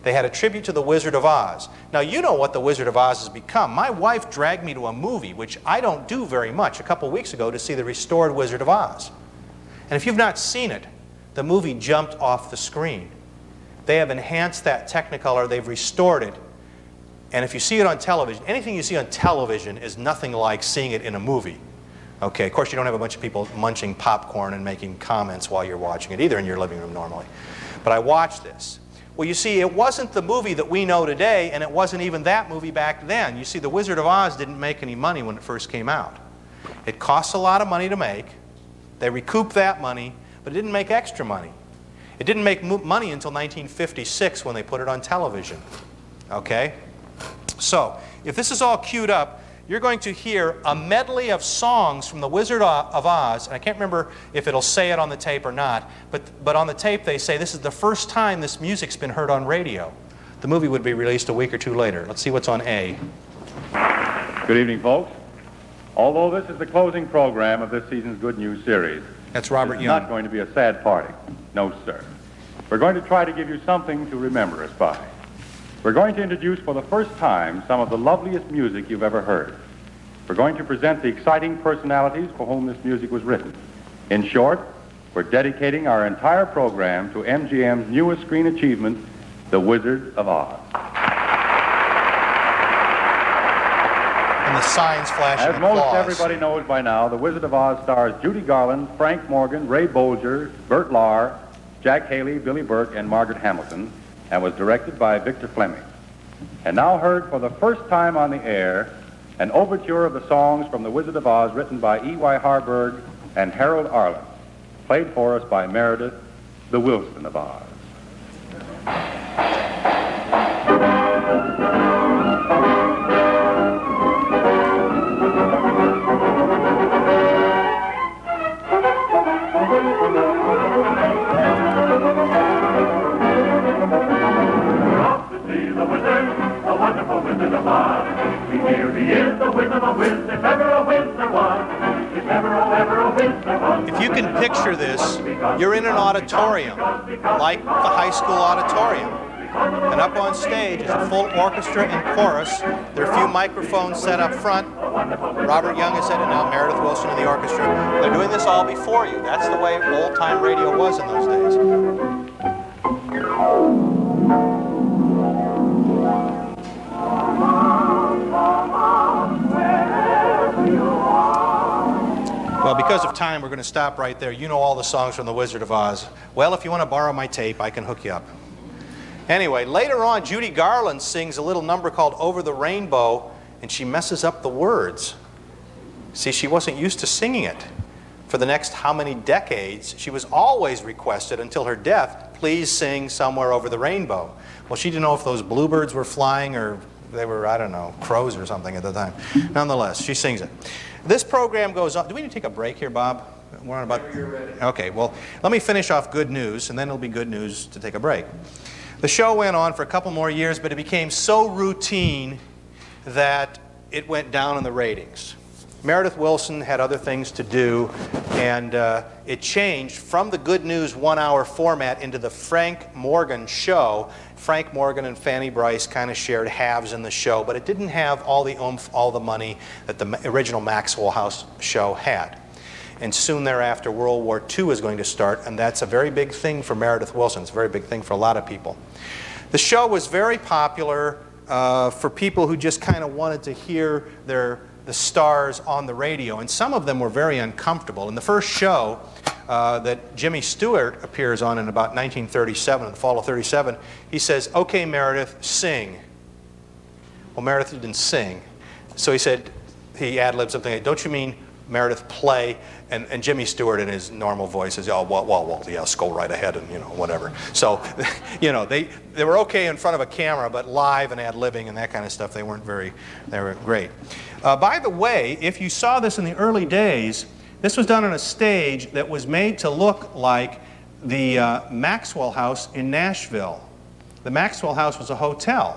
they had a tribute to the Wizard of Oz. Now, you know what the Wizard of Oz has become. My wife dragged me to a movie, which I don't do very much, a couple weeks ago to see the restored Wizard of Oz. And if you've not seen it, the movie jumped off the screen. They have enhanced that Technicolor, they've restored it. And if you see it on television, anything you see on television is nothing like seeing it in a movie. Okay, of course you don't have a bunch of people munching popcorn and making comments while you're watching it either in your living room normally. But I watched this. Well, you see, it wasn't the movie that we know today, and it wasn't even that movie back then. You see, The Wizard of Oz didn't make any money when it first came out. It costs a lot of money to make. They recouped that money, but it didn't make extra money. It didn't make money until 1956 when they put it on television. Okay? So, if this is all queued up, you're going to hear a medley of songs from The Wizard of Oz. And I can't remember if it'll say it on the tape or not, but on the tape they say this is the first time this music's been heard on radio. The movie would be released a week or two later. Let's see what's on A. Good evening, folks. Although this is the closing program of this season's Good News series, That's Robert it's Young. not going to be a sad party. No, sir. We're going to try to give you something to remember us by. We're going to introduce for the first time some of the loveliest music you've ever heard. We're going to present the exciting personalities for whom this music was written. In short, we're dedicating our entire program to MGM's newest screen achievement, The Wizard of Oz. And the signs flashing As most applause. everybody knows by now, The Wizard of Oz stars Judy Garland, Frank Morgan, Ray Bolger, Bert Lahr, Jack Haley, Billy Burke, and Margaret Hamilton, and was directed by Victor Fleming. And now heard for the first time on the air, an overture of the songs from The Wizard of Oz written by E.Y. Harburg and Harold Arlen, played for us by Meredith, the Willson of Oz. If you can picture this, you're in an auditorium, like the high school auditorium. And up on stage is a full orchestra and chorus. There are a few microphones set up front. Robert Young is head, and now Meredith Willson in the orchestra. They're doing this all before you. That's the way old-time radio was in those days. Well, because of time, we're going to stop right there. You know all the songs from The Wizard of Oz. Well, if you want to borrow my tape, I can hook you up. Anyway, later on, Judy Garland sings a little number called Over the Rainbow, and she messes up the words. See, she wasn't used to singing it. For the next how many decades, she was always requested until her death, please sing Somewhere Over the Rainbow. Well, she didn't know if those bluebirds were flying or they were, I don't know, crows or something at the time. Nonetheless, she sings it. This program goes on. Do we need to take a break here, Bob? We're on about... Whenever you're ready. Okay, well, let me finish off good news, and then it'll be good news to take a break. The show went on for a couple more years, but it became so routine that it went down in the ratings. Meredith Willson had other things to do, and it changed from the Good News 1-hour format into the Frank Morgan show. Frank Morgan and Fanny Brice kind of shared halves in the show, but it didn't have all the oomph, all the money that the original Maxwell House show had. And soon thereafter, World War II is going to start, and that's a very big thing for Meredith Willson. It's a very big thing for a lot of people. The show was very popular for people who just kind of wanted to hear the stars on the radio, and some of them were very uncomfortable. In the first show that Jimmy Stewart appears on in about 1937, in the fall of 37, he says, "Okay, Meredith, sing." Well, Meredith didn't sing, so he said, he ad-libbed something like, "Don't you mean, Meredith, play?" And Jimmy Stewart in his normal voice says, "Oh, well, yeah, go right ahead," and, you know, whatever. So, you know, they were okay in front of a camera, but live and ad-libbing and that kind of stuff, they weren't great. By the way, if you saw this in the early days, this was done on a stage that was made to look like the Maxwell House in Nashville. The Maxwell House was a hotel,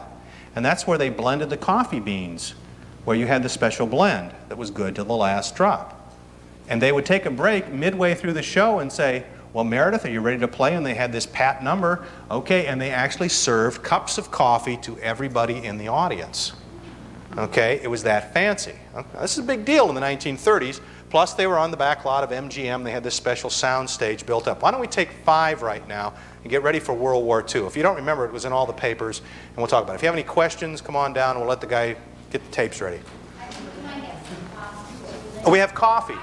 and that's where they blended the coffee beans, where you had the special blend that was good to the last drop. And they would take a break midway through the show and say, "Well, Meredith, are you ready to play?" And they had this pat number. Okay, and they actually served cups of coffee to everybody in the audience. Okay, it was that fancy. Okay, this is a big deal in the 1930s. Plus, they were on the back lot of MGM. They had this special sound stage built up. Why don't we take 5 right now and get ready for World War II? If you don't remember, it was in all the papers, and we'll talk about it. If you have any questions, come on down, and we'll let the guy get the tapes ready. Oh, we have coffee.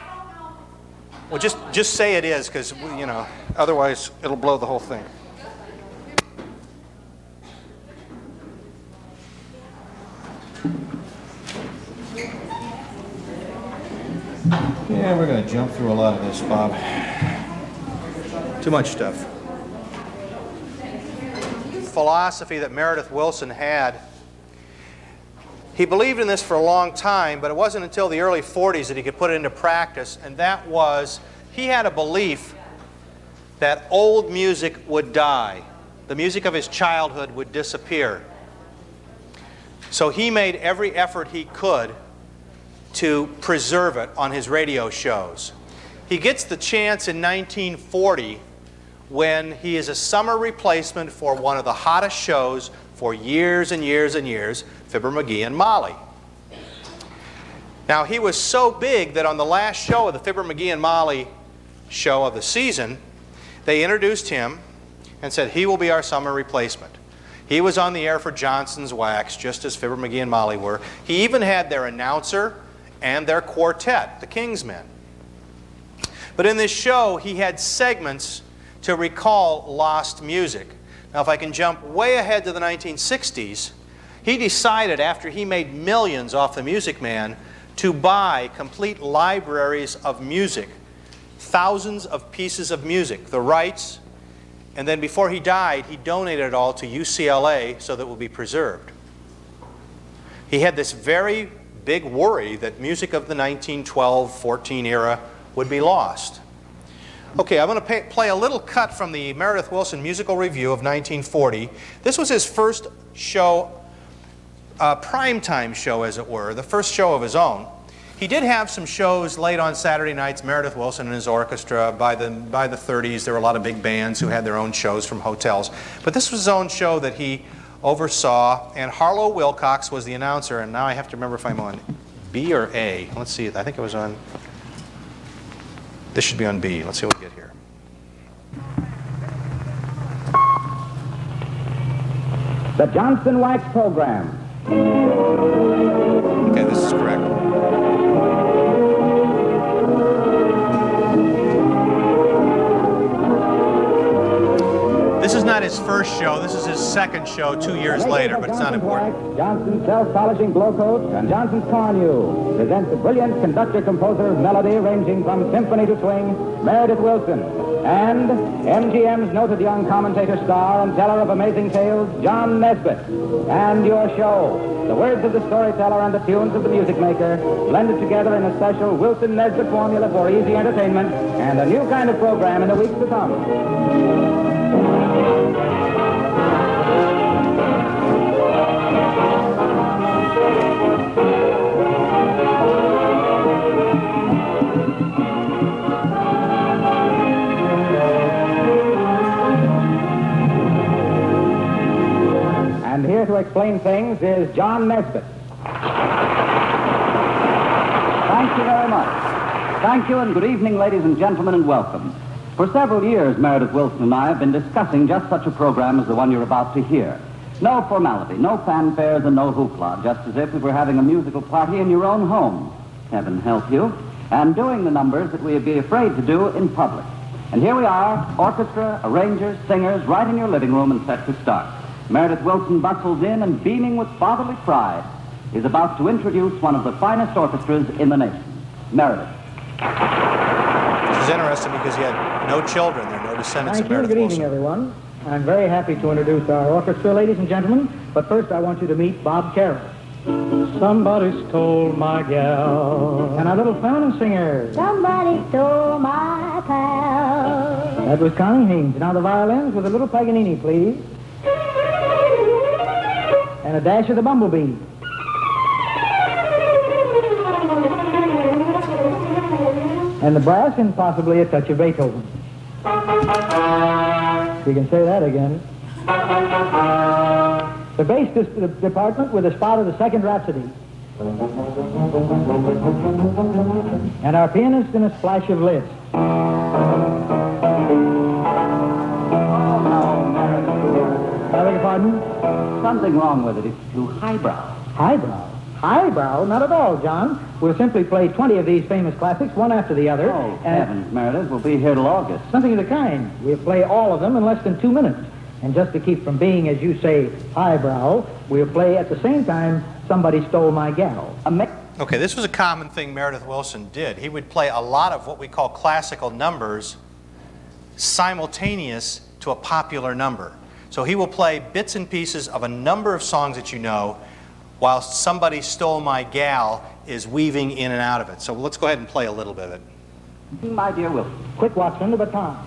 Well, just say it is, because, you know, otherwise it'll blow the whole thing. Yeah, we're going to jump through a lot of this, Bob. Too much stuff. philosophy that Meredith Willson had. He believed in this for a long time, but it wasn't until the early 40s that he could put it into practice, and that was he had a belief that old music would die. The music of his childhood would disappear. So he made every effort he could to preserve it on his radio shows. He gets the chance in 1940 when he is a summer replacement for one of the hottest shows for years and years and years, Fibber McGee and Molly. Now, he was so big that on the last show of the Fibber McGee and Molly show of the season, they introduced him and said, he will be our summer replacement. He was on the air for Johnson's Wax, just as Fibber McGee and Molly were. He even had their announcer and their quartet, the Kingsmen. But in this show, he had segments to recall lost music. Now, if I can jump way ahead to the 1960s, he decided, after he made millions off The Music Man, to buy complete libraries of music, thousands of pieces of music, the rights, and then before he died, he donated it all to UCLA so that it will be preserved. He had this very big worry that music of the 1912-14 era would be lost. Okay, I'm going to play a little cut from the Meredith Willson Musical Review of 1940. This was his first show, primetime show as it were, the first show of his own. He did have some shows late on Saturday nights, Meredith Willson and his orchestra. By the 30s, there were a lot of big bands who had their own shows from hotels. But this was his own show that he oversaw, and Harlow Wilcox was the announcer, and now I have to remember if I'm on B or A. Let's see, I think it was on, this should be on B. Let's see what we get here. The Johnson Wax Program. Okay, this is correct. This is not his first show. This is his second show 2 years later, but it's not important. Johnson's self-polishing glow coat and Johnson's Cornu presents the brilliant conductor-composer of melody ranging from symphony to swing, Meredith Willson, and MGM's noted young commentator star and teller of amazing tales, John Nesbitt. And your show, the words of the storyteller and the tunes of the music maker, blended together in a special Wilson-Nesbitt formula for easy entertainment and a new kind of program in the weeks to come. And here to explain things is John Nesbitt. Thank you very much. Thank you, and good evening, ladies and gentlemen, and welcome. For several years, Meredith Willson and I have been discussing just such a program as the one you're about to hear. No formality, no fanfares, and no hoopla, just as if we were having a musical party in your own home. Heaven help you. And doing the numbers that we would be afraid to do in public. And here we are, orchestra, arrangers, singers, right in your living room and set to start. Meredith Willson bustles in and, beaming with fatherly pride, is about to introduce one of the finest orchestras in the nation. Meredith. This is interesting because he had no children. There are no descendants of Meredith Willson. Good evening, everyone. I'm very happy to introduce our orchestra, ladies and gentlemen. But first, I want you to meet Bob Carroll. Somebody stole my gal. And our little feminine singer. Somebody stole my pal. That was Connie Haynes. Now the violins with a little Paganini, please. And a dash of the bumblebee. And the brass and possibly a touch of Beethoven. You can say that again. The bass department with a spot of the Second Rhapsody. And our pianist in a splash of Liszt. I beg your pardon? Something wrong with it. It's too highbrow. Highbrow? Highbrow? Not at all, John. We'll simply play 20 of these famous classics, one after the other. Oh, heavens, Meredith. We'll be here till August. Something of the kind. We'll play all of them in less than 2 minutes. And just to keep from being, as you say, highbrow, we'll play at the same time Somebody Stole My Gal. Okay, this was a common thing Meredith Willson did. He would play a lot of what we call classical numbers simultaneous to a popular number. So he will play bits and pieces of a number of songs that you know, while Somebody Stole My Gal is weaving in and out of it. So let's go ahead and play a little bit of it. My dear Wilson. Quick watch from the baton.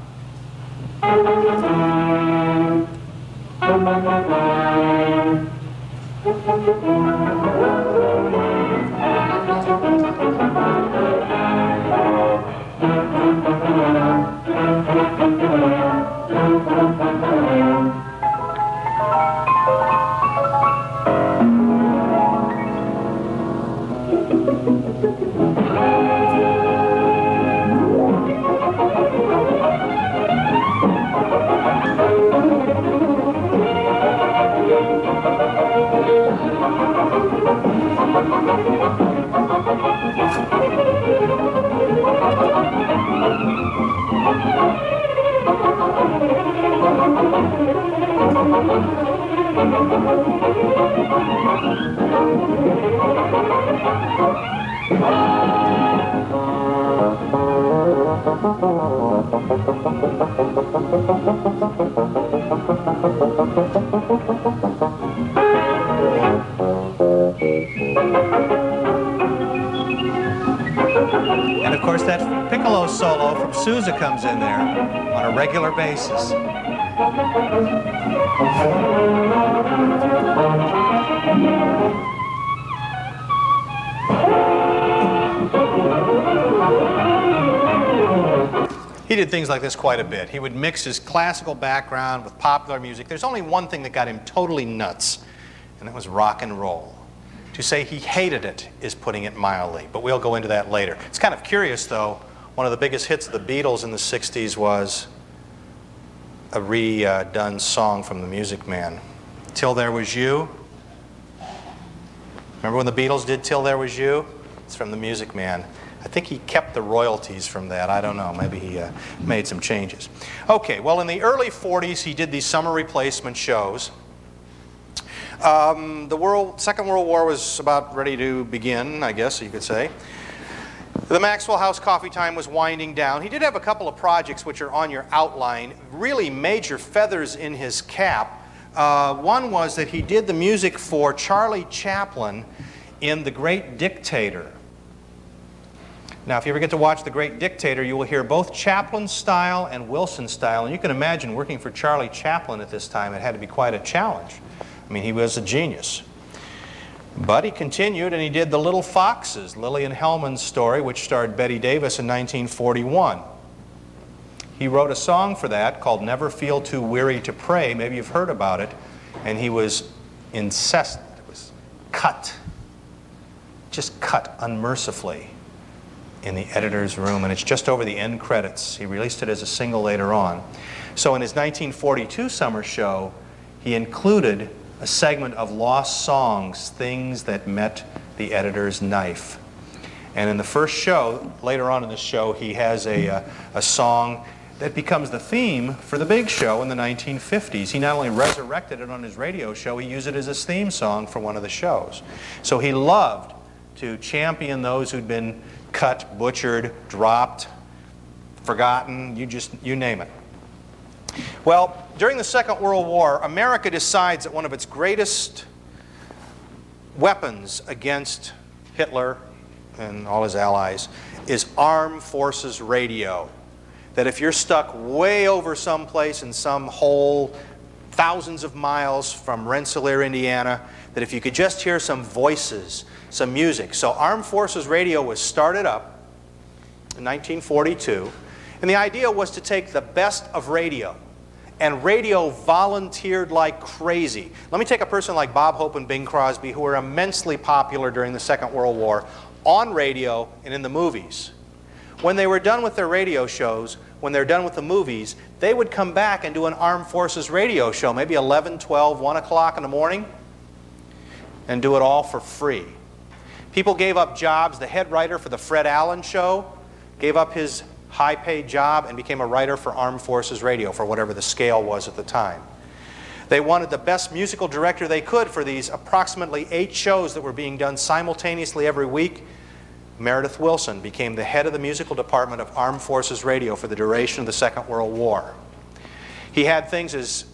And of course, that piccolo solo from Sousa comes in there on a regular basis. He did things like this quite a bit. He would mix his classical background with popular music. There's only one thing that got him totally nuts, and that was rock and roll. To say he hated it is putting it mildly, but we'll go into that later. It's kind of curious, though. One of the biggest hits of the Beatles in the 60s was a redone song from the Music Man, Till There Was You. Remember when the Beatles did Till There Was You? It's from the Music Man. I think he kept the royalties from that. I don't know. Maybe he made some changes. Okay, well, in the early 40s, he did these summer replacement shows. The Second World War was about ready to begin, I guess you could say. The Maxwell House coffee time was winding down. He did have a couple of projects which are on your outline, really major feathers in his cap. One was that he did the music for Charlie Chaplin in The Great Dictator. Now, if you ever get to watch The Great Dictator, you will hear both Chaplin style and Wilson style. And you can imagine working for Charlie Chaplin at this time. It had to be quite a challenge. I mean, he was a genius. But he continued and he did The Little Foxes, Lillian Hellman's story, which starred Betty Davis in 1941. He wrote a song for that called Never Feel Too Weary to Pray. Maybe you've heard about it. And he was incessant. It was cut. Just cut unmercifully in the editor's room, and it's just over the end credits. He released it as a single later on. So in his 1942 summer show, he included a segment of lost songs, things that met the editor's knife. And in the first show, later on in this show, he has a song that becomes the theme for the big show in the 1950s. He not only resurrected it on his radio show, he used it as his theme song for one of the shows. So he loved to champion those who'd been cut, butchered, dropped, forgotten, you name it. Well, during the Second World War, America decides that one of its greatest weapons against Hitler and all his allies is armed forces radio. That if you're stuck way over someplace in some hole thousands of miles from Rensselaer, Indiana, that if you could just hear some voices, some music. So Armed Forces Radio was started up in 1942, and the idea was to take the best of radio, and radio volunteered like crazy. Let me take a person like Bob Hope and Bing Crosby, who were immensely popular during the Second World War, on radio and in the movies. When they were done with their radio shows, when they're done with the movies, they would come back and do an Armed Forces radio show, maybe 11, 12, 1 o'clock in the morning, and do it all for free. People gave up jobs. The head writer for the Fred Allen Show gave up his high-paid job and became a writer for Armed Forces Radio, for whatever the scale was at the time. They wanted the best musical director they could for these approximately 8 shows that were being done simultaneously every week. Meredith Willson became the head of the musical department of Armed Forces Radio for the duration of the Second World War. He had things as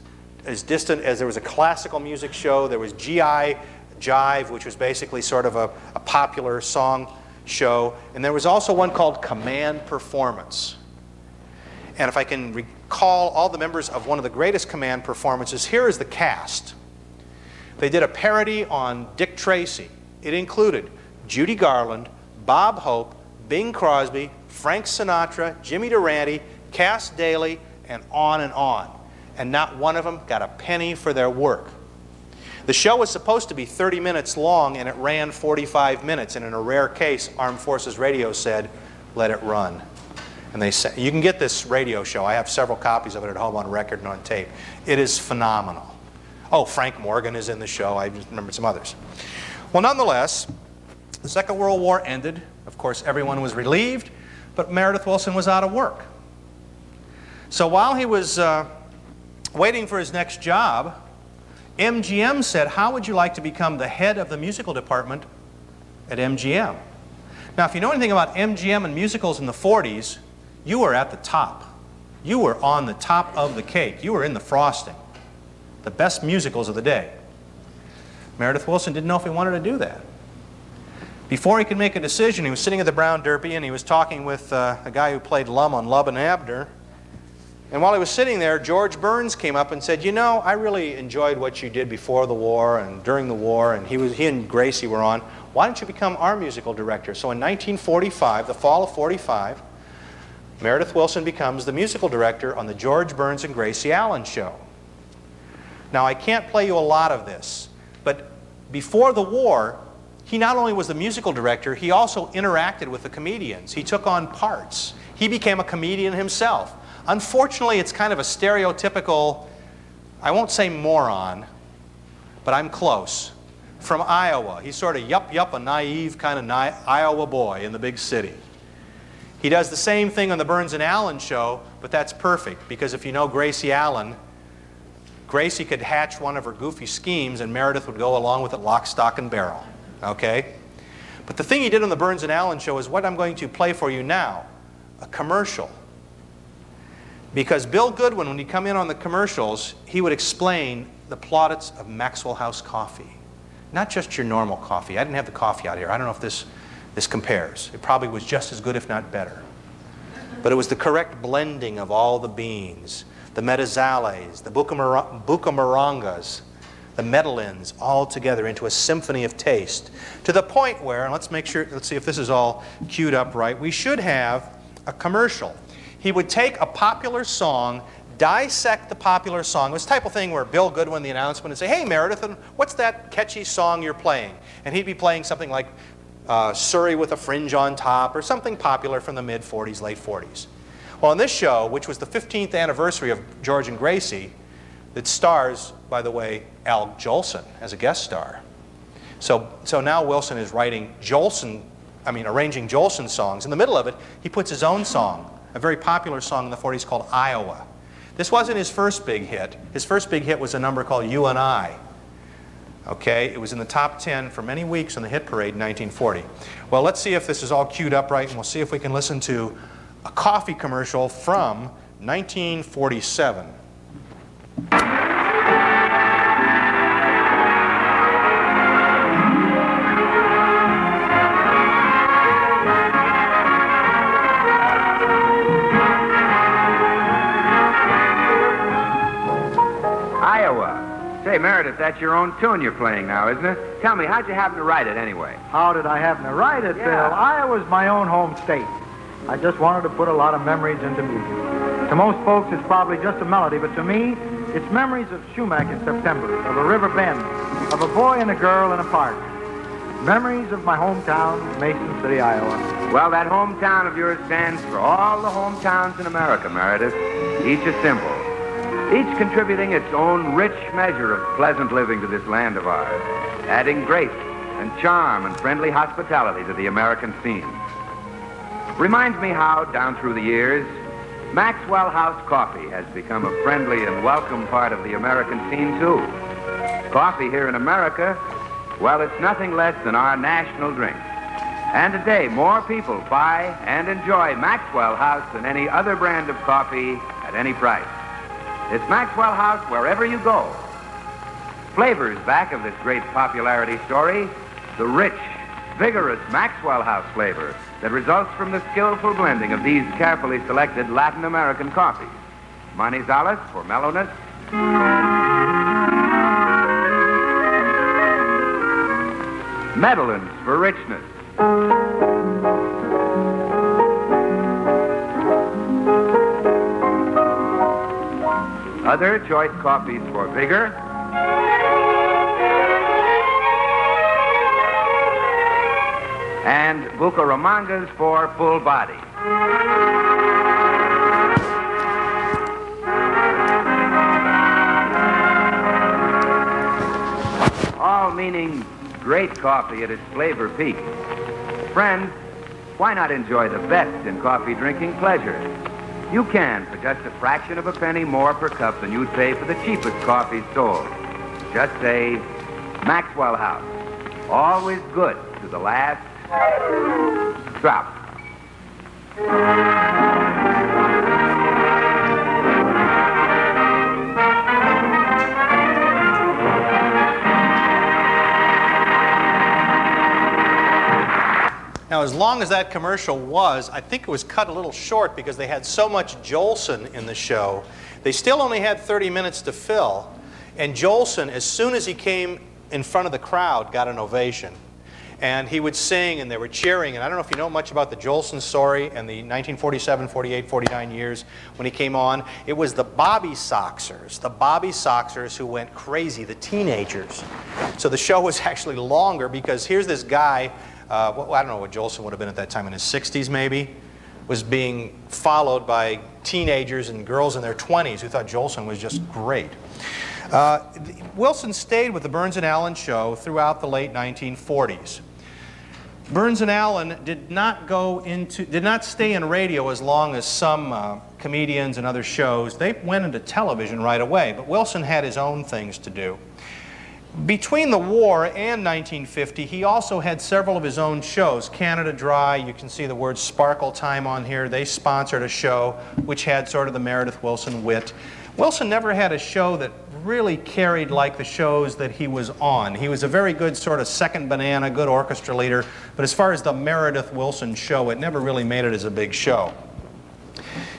as distant as there was a classical music show, there was G.I. Jive, which was basically sort of a popular song show, and there was also one called Command Performance. And if I can recall all the members of one of the greatest Command Performances, here is the cast. They did a parody on Dick Tracy. It included Judy Garland, Bob Hope, Bing Crosby, Frank Sinatra, Jimmy Durante, Cass Daly, and on. And not one of them got a penny for their work. The show was supposed to be 30 minutes long, and it ran 45 minutes. And in a rare case, Armed Forces Radio said, let it run. And they said, you can get this radio show. I have several copies of it at home on record and on tape. It is phenomenal. Oh, Frank Morgan is in the show. I just remembered some others. Well, nonetheless, the Second World War ended. Of course, everyone was relieved, but Meredith Willson was out of work. So while he was waiting for his next job, MGM said, how would you like to become the head of the musical department at MGM? Now, if you know anything about MGM and musicals in the 40s, you were at the top. You were on the top of the cake. You were in the frosting. The best musicals of the day. Meredith Willson didn't know if he wanted to do that. Before he could make a decision, he was sitting at the Brown Derby and he was talking with a guy who played Lum on Lub and Abner. And while he was sitting there, George Burns came up and said, you know, I really enjoyed what you did before the war and during the war, and he and Gracie were on. Why don't you become our musical director? So in 1945, the fall of 45, Meredith Willson becomes the musical director on the George Burns and Gracie Allen show. Now, I can't play you a lot of this, but before the war, he not only was the musical director, he also interacted with the comedians. He took on parts. He became a comedian himself. Unfortunately, it's kind of a stereotypical, I won't say moron, but I'm close, from Iowa. He's sort of a naive kind of Iowa boy in the big city. He does the same thing on the Burns and Allen show, but that's perfect, because if you know Gracie Allen, Gracie could hatch one of her goofy schemes and Meredith would go along with it lock, stock, and barrel. Okay? But the thing he did on the Burns and Allen show is what I'm going to play for you now, a commercial. Because Bill Goodwin, when he'd come in on the commercials, he would explain the plaudits of Maxwell House coffee. Not just your normal coffee. I didn't have the coffee out here. I don't know if this compares. It probably was just as good, if not better. But it was the correct blending of all the beans, the metazales, the bucamarangas, the medellins, all together into a symphony of taste. To the point where, and let's see if this is all queued up right, we should have a commercial. He would take a popular song, dissect the popular song. It was the type of thing where Bill Goodwin, the announcement, would say, hey, Meredith, what's that catchy song you're playing? And he'd be playing something like Surrey with a Fringe on Top, or something popular from the mid-40s, late 40s. Well, in this show, which was the 15th anniversary of George and Gracie, that stars, by the way, Al Jolson as a guest star. So now Willson is arranging Jolson songs. In the middle of it, he puts his own song, a very popular song in the 40s called Iowa. This wasn't his first big hit. His first big hit was a number called You and I. Okay, it was in the top 10 for many weeks on the hit parade in 1940. Well, let's see if this is all queued up right, and we'll see if we can listen to a coffee commercial from 1947. Say, Meredith, that's your own tune you're playing now, isn't it? Tell me, how'd you happen to write it anyway? How did I happen to write it, Bill? Iowa's my own home state. I just wanted to put a lot of memories into music. To most folks, it's probably just a melody, but to me, it's memories of Shumack in September, of a river bend, of a boy and a girl in a park. Memories of my hometown, Mason City, Iowa. Well, that hometown of yours stands for all the hometowns in America, Meredith. Each is simple, each contributing its own rich measure of pleasant living to this land of ours, adding grace and charm and friendly hospitality to the American scene. Reminds me how, down through the years, Maxwell House coffee has become a friendly and welcome part of the American scene, too. Coffee here in America, well, it's nothing less than our national drink. And today, more people buy and enjoy Maxwell House than any other brand of coffee at any price. It's Maxwell House wherever you go. Flavors back of this great popularity story, the rich, vigorous Maxwell House flavor that results from the skillful blending of these carefully selected Latin American coffees. Manizales for mellowness. Medellins for richness. Other choice coffees for vigor. And Bucaramangas for full body. All meaning great coffee at its flavor peak. Friends, why not enjoy the best in coffee drinking pleasure? You can for just a fraction of a penny more per cup than you'd pay for the cheapest coffee sold. Just say, Maxwell House. Always good to the last drop. Now, as long as that commercial was, I think it was cut a little short because they had so much Jolson in the show. They still only had 30 minutes to fill. And Jolson, as soon as he came in front of the crowd, got an ovation. And he would sing, and they were cheering. And I don't know if you know much about the Jolson story and the 1947, 48, 49 years when he came on. It was the Bobby Soxers who went crazy, the teenagers. So the show was actually longer because here's this guy, well, I don't know what Jolson would have been at that time, in his 60s maybe, was being followed by teenagers and girls in their 20s who thought Jolson was just great. Willson stayed with the Burns and Allen show throughout the late 1940s. Burns and Allen did not stay in radio as long as some comedians and other shows. They went into television right away, but Willson had his own things to do. Between the war and 1950, he also had several of his own shows. Canada Dry, you can see the word Sparkle Time on here. They sponsored a show which had sort of the Meredith Willson wit. Willson never had a show that really carried like the shows that he was on. He was a very good sort of second banana, good orchestra leader, but as far as the Meredith Willson show, it never really made it as a big show.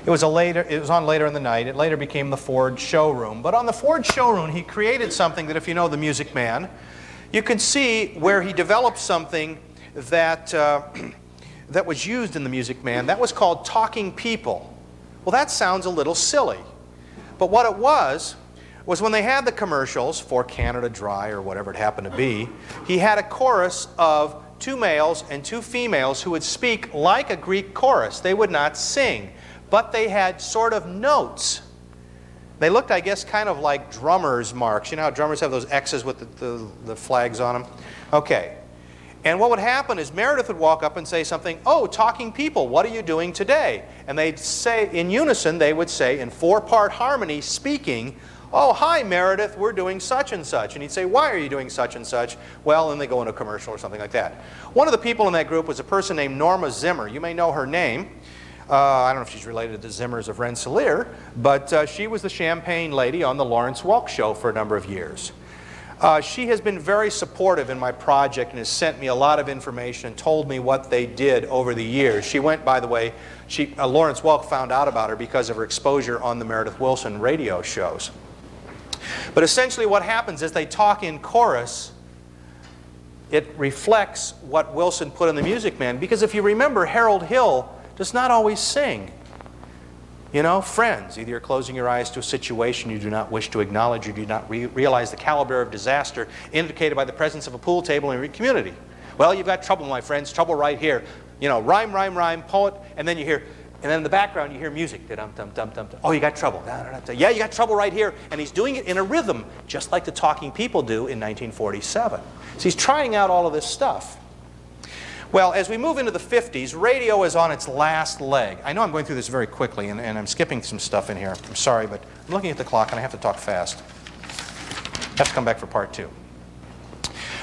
It was on later in the night. It later became the Ford Showroom. But on the Ford Showroom, he created something that, if you know The Music Man, you can see where he developed something that, that was used in The Music Man. That was called Talking People. Well, that sounds a little silly. But what it was when they had the commercials for Canada Dry or whatever it happened to be, he had a chorus of 2 males and 2 females who would speak like a Greek chorus. They would not sing, but they had sort of notes. They looked, I guess, kind of like drummers' marks. You know how drummers have those X's with the flags on them? Okay. And what would happen is Meredith would walk up and say something, "Oh, talking people, what are you doing today?" And they'd say, in unison, they would say, in 4-part harmony, speaking, "Oh, hi, Meredith, we're doing such and such." And he'd say, "Why are you doing such and such?" Well, and they go into a commercial or something like that. One of the people in that group was a person named Norma Zimmer. You may know her name. I don't know if she's related to the Zimmers of Rensselaer, but she was the champagne lady on the Lawrence Welk show for a number of years. She has been very supportive in my project and has sent me a lot of information and told me what they did over the years. She went, by the way, Lawrence Welk found out about her because of her exposure on the Meredith Willson radio shows. But essentially what happens is they talk in chorus. It reflects what Willson put in The Music Man, because if you remember, Harold Hill does not always sing. You know, friends, either you're closing your eyes to a situation you do not wish to acknowledge, or you do not realize the caliber of disaster indicated by the presence of a pool table in your community. Well, you've got trouble, my friends, trouble right here. You know, rhyme, rhyme, rhyme, poet, and then you hear, and then in the background you hear music. Dum-dum-dum-dum-dum. Oh, you got trouble. Yeah, you got trouble right here. And he's doing it in a rhythm, just like the Talking People do in 1947. So he's trying out all of this stuff. Well, as we move into the 50s, radio is on its last leg. I know I'm going through this very quickly, and I'm skipping some stuff in here. I'm sorry, but I'm looking at the clock, and I have to talk fast. I have to come back for part 2.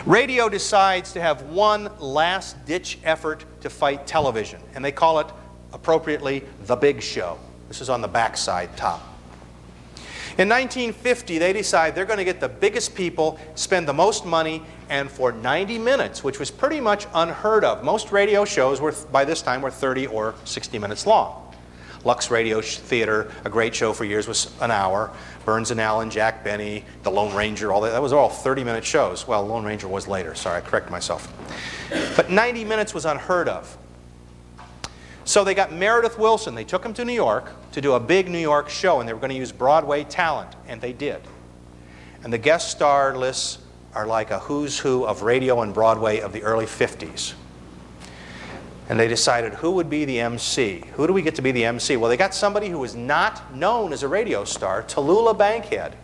Radio decides to have one last-ditch effort to fight television, and they call it, appropriately, The Big Show. This is on the backside top. In 1950, they decide they're going to get the biggest people, spend the most money, and for 90 minutes, which was pretty much unheard of. Most radio shows were, by this time, were 30 or 60 minutes long. Lux Radio Theater, a great show for years, was an hour. Burns and Allen, Jack Benny, The Lone Ranger, all that was all 30-minute shows. Well, Lone Ranger was later. Sorry, I corrected myself. But 90 minutes was unheard of. So they got Meredith Willson. They took him to New York to do a big New York show, and they were going to use Broadway talent, and they did. And the guest star lists are like a who's who of radio and Broadway of the early 50s. And they decided who would be the MC. Who do we get to be the MC? Well, they got somebody who was not known as a radio star, Tallulah Bankhead,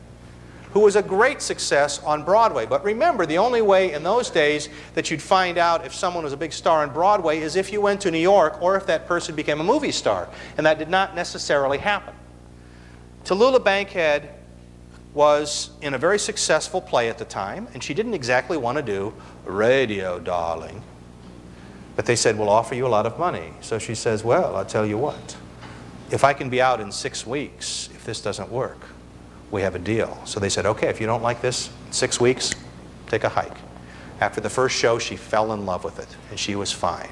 who was a great success on Broadway. But remember, the only way in those days that you'd find out if someone was a big star on Broadway is if you went to New York or if that person became a movie star. And that did not necessarily happen. Tallulah Bankhead was in a very successful play at the time, and she didn't exactly want to do Radio Darling. But they said, we'll offer you a lot of money. So she says, well, I'll tell you what. If I can be out in 6 weeks, if this doesn't work, we have a deal. So they said, okay, if you don't like this, 6 weeks, take a hike. After the first show, she fell in love with it, and she was fine.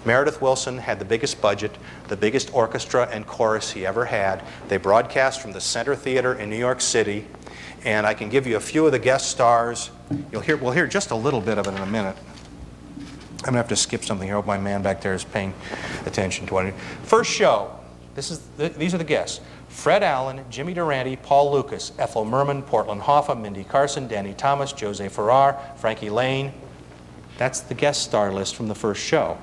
Meredith Willson had the biggest budget, the biggest orchestra and chorus he ever had. They broadcast from the Center Theater in New York City, and I can give you a few of the guest stars. We'll hear just a little bit of it in a minute. I'm going to have to skip something here. I hope my man back there is paying attention to it. First show, these are the guests. Fred Allen, Jimmy Durante, Paul Lucas, Ethel Merman, Portland Hoffa, Mindy Carson, Danny Thomas, Jose Farrar, Frankie Lane. That's the guest star list from the first show.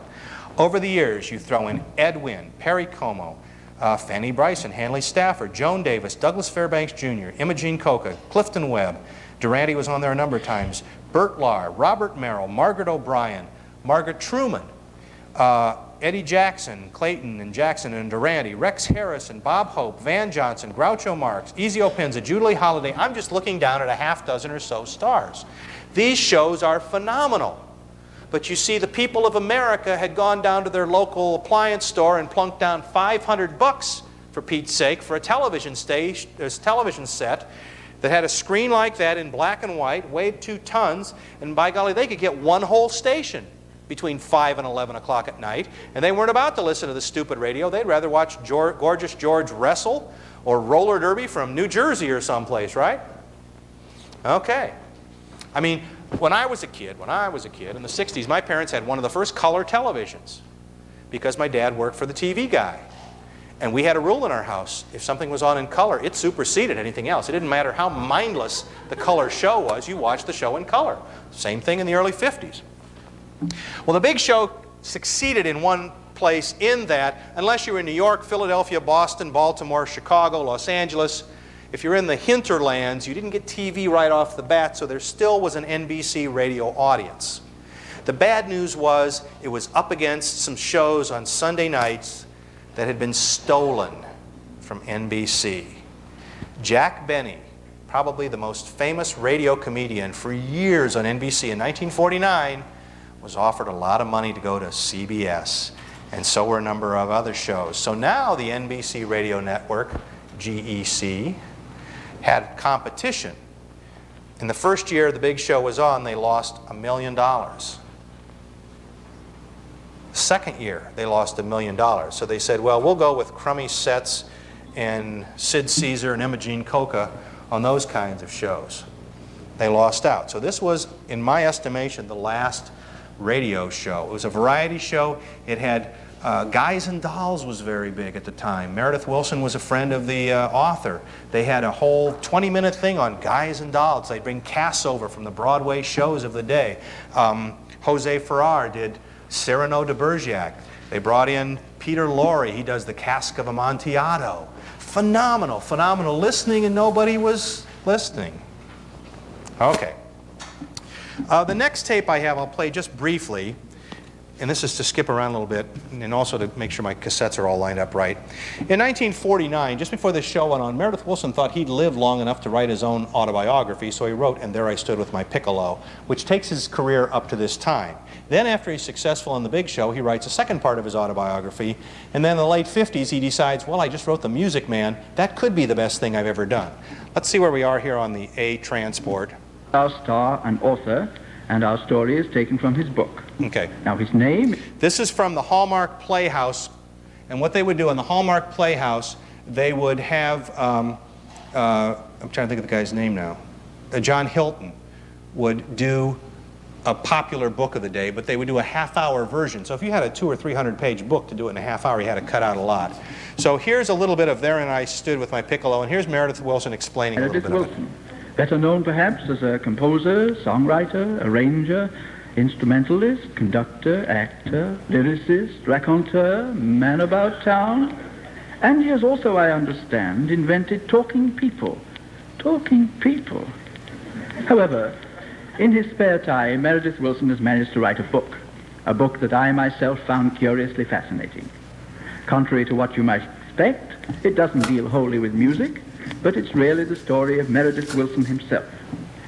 Over the years, you throw in Ed Wynn, Perry Como, Fanny Bryson, Hanley Stafford, Joan Davis, Douglas Fairbanks Jr., Imogene Coca, Clifton Webb. Durante was on there a number of times. Bert Lahr, Robert Merrill, Margaret O'Brien, Margaret Truman, Eddie Jackson, Clayton and Jackson and Durante, Rex Harrison, Bob Hope, Van Johnson, Groucho Marx, Easy Opinza, Julie Holliday. I'm just looking down at a half dozen or so stars. These shows are phenomenal. But you see, the people of America had gone down to their local appliance store and plunked down $500, for Pete's sake, for a television set that had a screen like that in black and white, weighed 2 tons, and by golly, they could get one whole station between 5 and 11 o'clock at night, and they weren't about to listen to the stupid radio. They'd rather watch Gorgeous George wrestle or roller derby from New Jersey or someplace, right? Okay. I mean, when I was a kid in the 60s, my parents had one of the first color televisions because my dad worked for the TV guy. And we had a rule in our house: if something was on in color, it superseded anything else. It didn't matter how mindless the color show was, you watched the show in color. Same thing in the early 50s. Well, the big show succeeded in one place in that, unless you were in New York, Philadelphia, Boston, Baltimore, Chicago, Los Angeles, if you're in the hinterlands, you didn't get TV right off the bat, so there still was an NBC radio audience. The bad news was it was up against some shows on Sunday nights that had been stolen from NBC. Jack Benny, probably the most famous radio comedian for years on NBC in 1949, was offered a lot of money to go to CBS, and so were a number of other shows. So now the NBC radio network, GEC, had competition. In the first year the big show was on, they lost $1 million. The second year they lost $1 million. So they said, well, we'll go with crummy sets and Sid Caesar and Imogene Coca on those kinds of shows. They lost out. So this was, in my estimation, the last radio show. It was a variety show. It had Guys and Dolls was very big at the time. Meredith Willson was a friend of the author. They had a whole 20-minute thing on Guys and Dolls. They'd bring casts over from the Broadway shows of the day. Jose Farrar did Cyrano de Bergerac. They brought in Peter Lorre. He does the Cask of Amontillado. Phenomenal, phenomenal listening, and nobody was listening. Okay. The next tape I have, I'll play just briefly. and this is to skip around a little bit and also to make sure my cassettes are all lined up right. In 1949, just before this show went on, Meredith Willson thought he'd lived long enough to write his own autobiography, so he wrote And There I Stood with My Piccolo, which takes his career up to this time. Then after he's successful on The Big Show, he writes a second part of his autobiography, and then in the late 50s he decides, well, I just wrote The Music Man. That could be the best thing I've ever done. Let's see where we are here on the A transport. Our star and author, and our story is taken from his book. Okay. Now his name? This is from the Hallmark Playhouse, and what they would do in the Hallmark Playhouse, they would have, I'm trying to think of the guy's name now, John Hilton would do a popular book of the day, but they would do a half-hour version. So if you had a 200 or 300 page book to do it in a half hour, you had to cut out a lot. So here's a little bit of There and I Stood with My Piccolo, and here's Meredith Willson explaining a little bit of it. Better known perhaps as a composer, songwriter, arranger, instrumentalist, conductor, actor, lyricist, raconteur, man about town. And he has also, I understand, invented talking people. Talking people. However, in his spare time, Meredith Willson has managed to write a book that I myself found curiously fascinating. Contrary to what you might expect, it doesn't deal wholly with music, but it's really the story of Meredith Willson himself.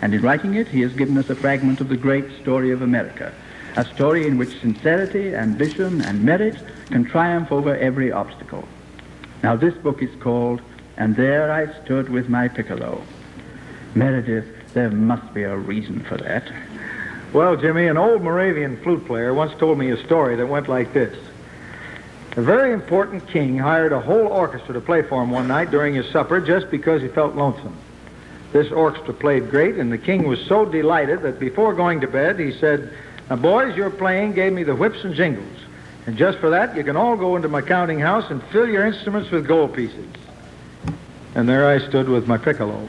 And in writing it, he has given us a fragment of the great story of America, a story in which sincerity, ambition, and merit can triumph over every obstacle. Now, this book is called And There I Stood with My Piccolo. Meredith, there must be a reason for that. Well, Jimmy, an old Moravian flute player once told me a story that went like this. A very important king hired a whole orchestra to play for him one night during his supper just because he felt lonesome. This orchestra played great, and the king was so delighted that before going to bed, he said, "Now, boys, your playing gave me the whips and jingles. And just for that, you can all go into my counting house and fill your instruments with gold pieces." And there I stood with my piccolo.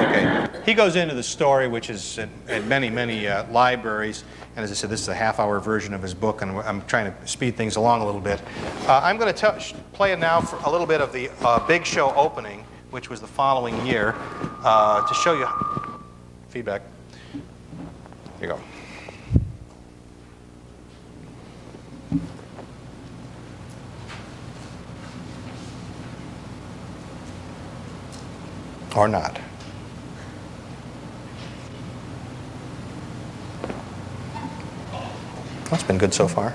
Okay. He goes into the story, which is at many, many libraries. And as I said, this is a half-hour version of his book, and I'm trying to speed things along a little bit. I'm going to play it now for a little bit of the Big Show opening, which was the following year, to show you feedback. Here you go. Or not. That's been good so far.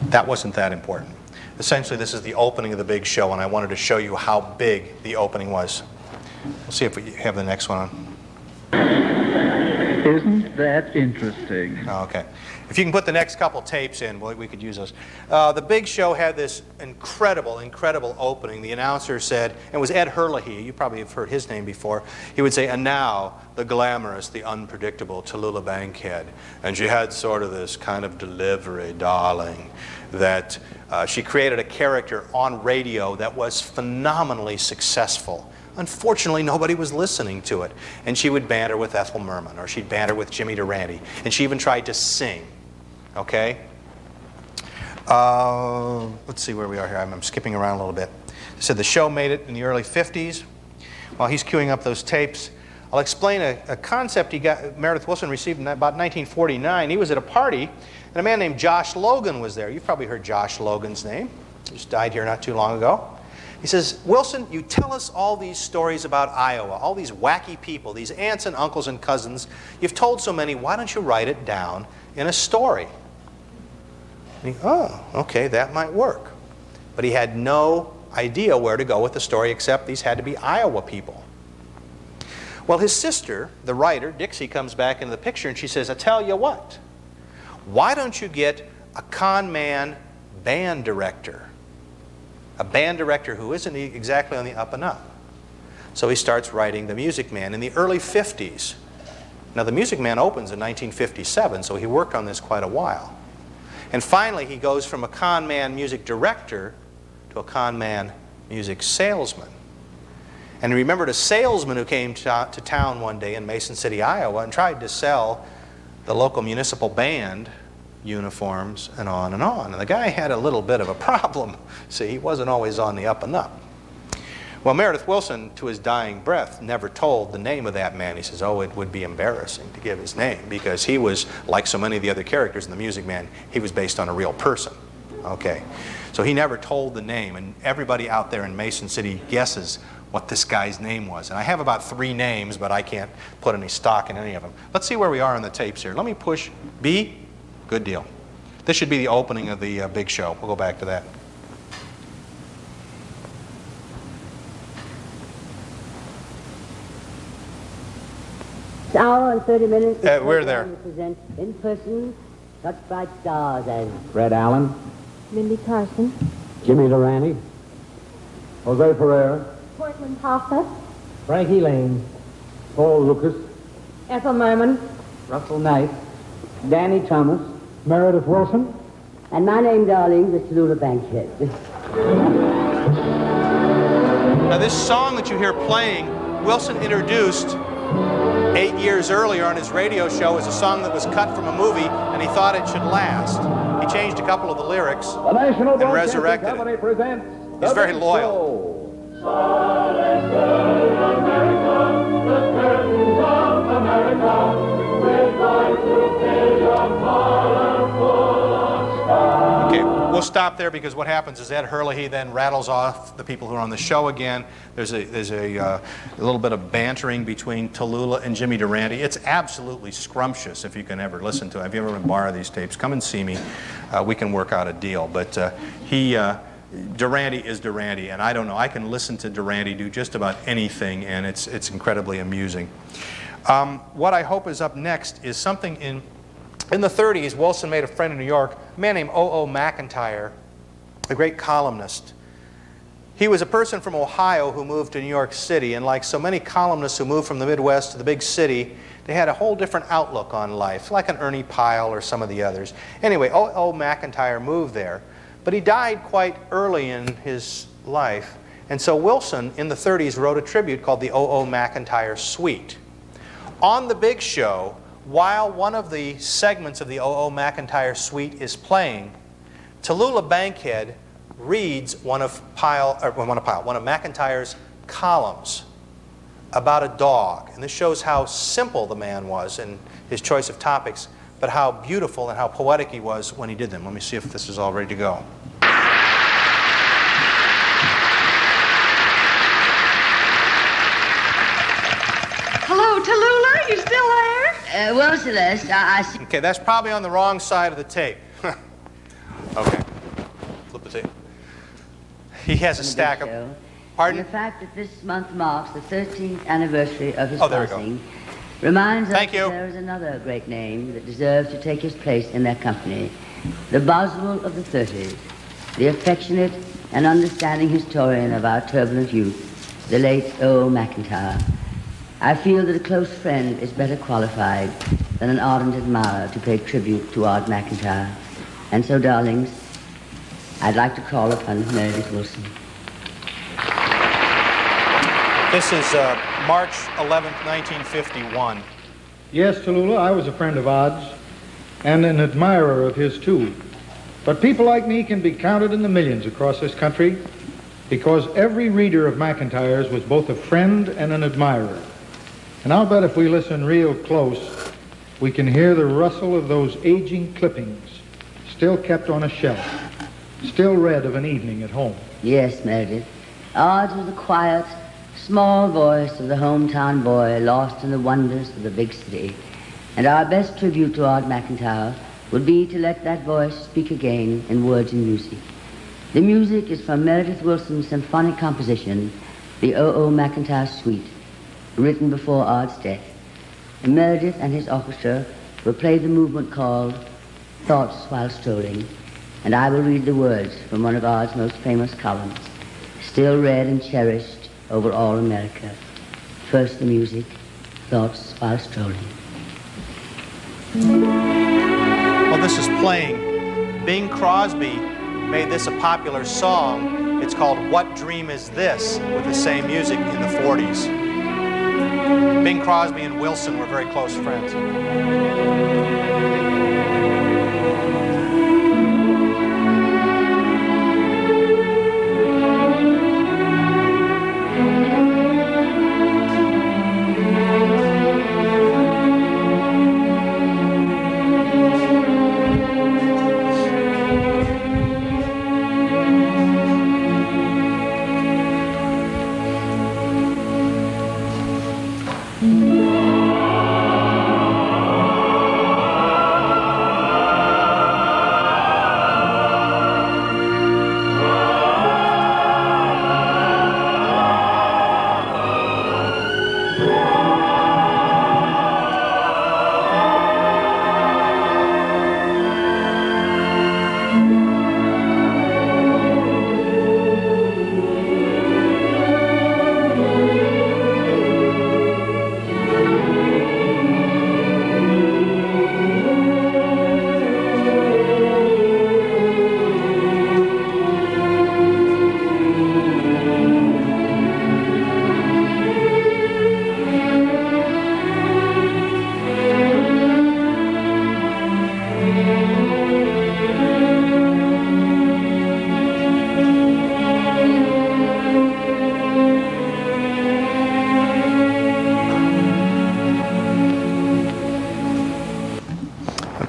That wasn't that important. Essentially, this is the opening of the Big Show, and I wanted to show you how big the opening was. We'll see if we have the next one on. Isn't that interesting? Oh, okay. If you can put the next couple tapes in, we could use those. The Big Show had this incredible, incredible opening. The announcer said, and it was Ed Herlihy, you probably have heard his name before, he would say, "And now, the glamorous, the unpredictable Tallulah Bankhead." And she had sort of this kind of delivery, darling, that she created a character on radio that was phenomenally successful. Unfortunately, nobody was listening to it. And she would banter with Ethel Merman, or she'd banter with Jimmy Durante, and she even tried to sing. Okay? Let's see where we are here. I'm skipping around a little bit. I said the show made it in the early 50s. While he's queuing up those tapes, I'll explain a concept Meredith Willson received in about 1949. He was at a party, and a man named Josh Logan was there. You've probably heard Josh Logan's name. He just died here not too long ago. He says, "Wilson, you tell us all these stories about Iowa, all these wacky people, these aunts and uncles and cousins. You've told so many, why don't you write it down in a story?" And oh, okay, that might work. But he had no idea where to go with the story, except these had to be Iowa people. Well, his sister, the writer, Dixie, comes back into the picture, and she says, "I tell you what, why don't you get a con man band director? A band director who isn't exactly on the up and up." So he starts writing The Music Man in the early 50s. Now, The Music Man opens in 1957, so he worked on this quite a while. And finally, he goes from a con man music director to a con man music salesman. And he remembered a salesman who came to town one day in Mason City, Iowa, and tried to sell the local municipal band uniforms and on and on. And the guy had a little bit of a problem. See, he wasn't always on the up and up. Well, Meredith Willson, to his dying breath, never told the name of that man. He says, oh, it would be embarrassing to give his name, because he was, like so many of the other characters in The Music Man, he was based on a real person. Okay. So he never told the name, and everybody out there in Mason City guesses what this guy's name was. And I have about 3 names, but I can't put any stock in any of them. Let's see where we are on the tapes here. Let me push B. Good deal. This should be the opening of the big show. We'll go back to that. It's an hour and 30 minutes. We're there. Present in person such bright stars as Fred Allen, Mindy Carson, Jimmy Durante, Jose Ferrer, Portland Hoffa, Frankie Lane, Paul Lucas, Ethel Merman, Russell Knight, Danny Thomas, Meredith Willson, and my name, darling, is Tallulah Bankhead. Now, this song that you hear playing, Willson introduced 8 years earlier on his radio show as a song that was cut from a movie, and he thought it should last. He changed a couple of the lyrics and resurrected it. He's very loyal. Okay, we'll stop there, because what happens is Ed Hurley then rattles off the people who are on the show again. There's a little bit of bantering between Tallulah and Jimmy Durante. It's absolutely scrumptious if you can ever listen to it. If you ever borrow these tapes, come and see me. We can work out a deal. But Durante is Durante, and I don't know. I can listen to Durante do just about anything, and it's incredibly amusing. What I hope is up next is something in the 30s. Willson made a friend in New York, a man named O.O. McIntyre, a great columnist. He was a person from Ohio who moved to New York City, and like so many columnists who moved from the Midwest to the big city, they had a whole different outlook on life, like an Ernie Pyle or some of the others. Anyway, O.O. McIntyre moved there, but he died quite early in his life, and so Willson, in the 30s, wrote a tribute called the O.O. McIntyre Suite. On the big show, while one of the segments of the O.O. McIntyre Suite is playing, Tallulah Bankhead reads one of McIntyre's columns about a dog. And this shows how simple the man was in his choice of topics, but how beautiful and how poetic he was when he did them. Let me see if this is all ready to go. Hello, Tallulah, you still there? Well, Celeste, I see. Okay, that's probably on the wrong side of the tape. Okay, flip the tape. He has a stack of... Pardon? And the fact that this month marks the 13th anniversary of his there we passing reminds us Thank you. that there is another great name that deserves to take his place in their company, the Boswell of the 30s, the affectionate and understanding historian of our turbulent youth, the late O. McIntyre. I feel that a close friend is better qualified than an ardent admirer to pay tribute to Art McIntyre. And so, darlings, I'd like to call upon Meredith Willson. This is March 11th, 1951. Yes, Tallulah, I was a friend of Odd's and an admirer of his, too. But people like me can be counted in the millions across this country because every reader of McIntyre's was both a friend and an admirer. And I'll bet if we listen real close, we can hear the rustle of those aging clippings, still kept on a shelf, still read of an evening at home. Yes, Meredith. Ours was the quiet, small voice of the hometown boy lost in the wonders of the big city. And our best tribute to Art McIntyre would be to let that voice speak again in words and music. The music is from Meredith Willson's symphonic composition, the O.O. McIntyre Suite, written before Art's death. And Meredith and his orchestra will play the movement called Thoughts While Strolling, and I will read the words from one of Art's most famous columns, still read and cherished over all America. First the music, Thoughts While Strolling. Well, this is playing. Bing Crosby made this a popular song. It's called What Dream Is This, with the same music in the 40s. Bing Crosby and Willson were very close friends.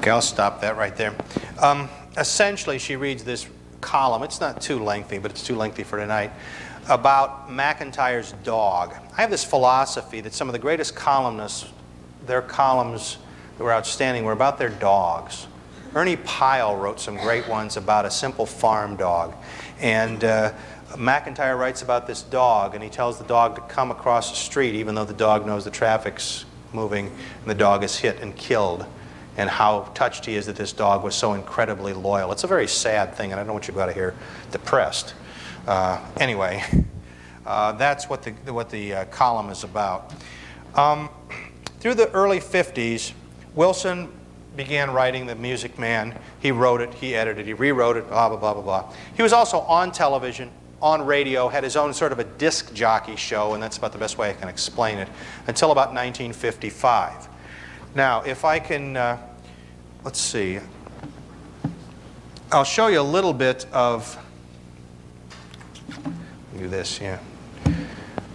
Okay, I'll stop that right there. Essentially, she reads this column. It's not too lengthy, but it's too lengthy for tonight, about McIntyre's dog. I have this philosophy that some of the greatest columnists, their columns that were outstanding were about their dogs. Ernie Pyle wrote some great ones about a simple farm dog. And McIntyre writes about this dog, and he tells the dog to come across the street even though the dog knows the traffic's moving and the dog is hit and killed, and how touched he is that this dog was so incredibly loyal. It's a very sad thing, and I don't want you to go out of here depressed. Anyway, that's what the column is about. Through the early 50s, Willson began writing The Music Man. He wrote it, he edited, he rewrote it, blah, blah, blah, blah, blah. He was also on television, on radio, had his own sort of a disc jockey show, and that's about the best way I can explain it, until about 1955. Now, if I can, let's see, I'll show you a little bit of, do this, yeah.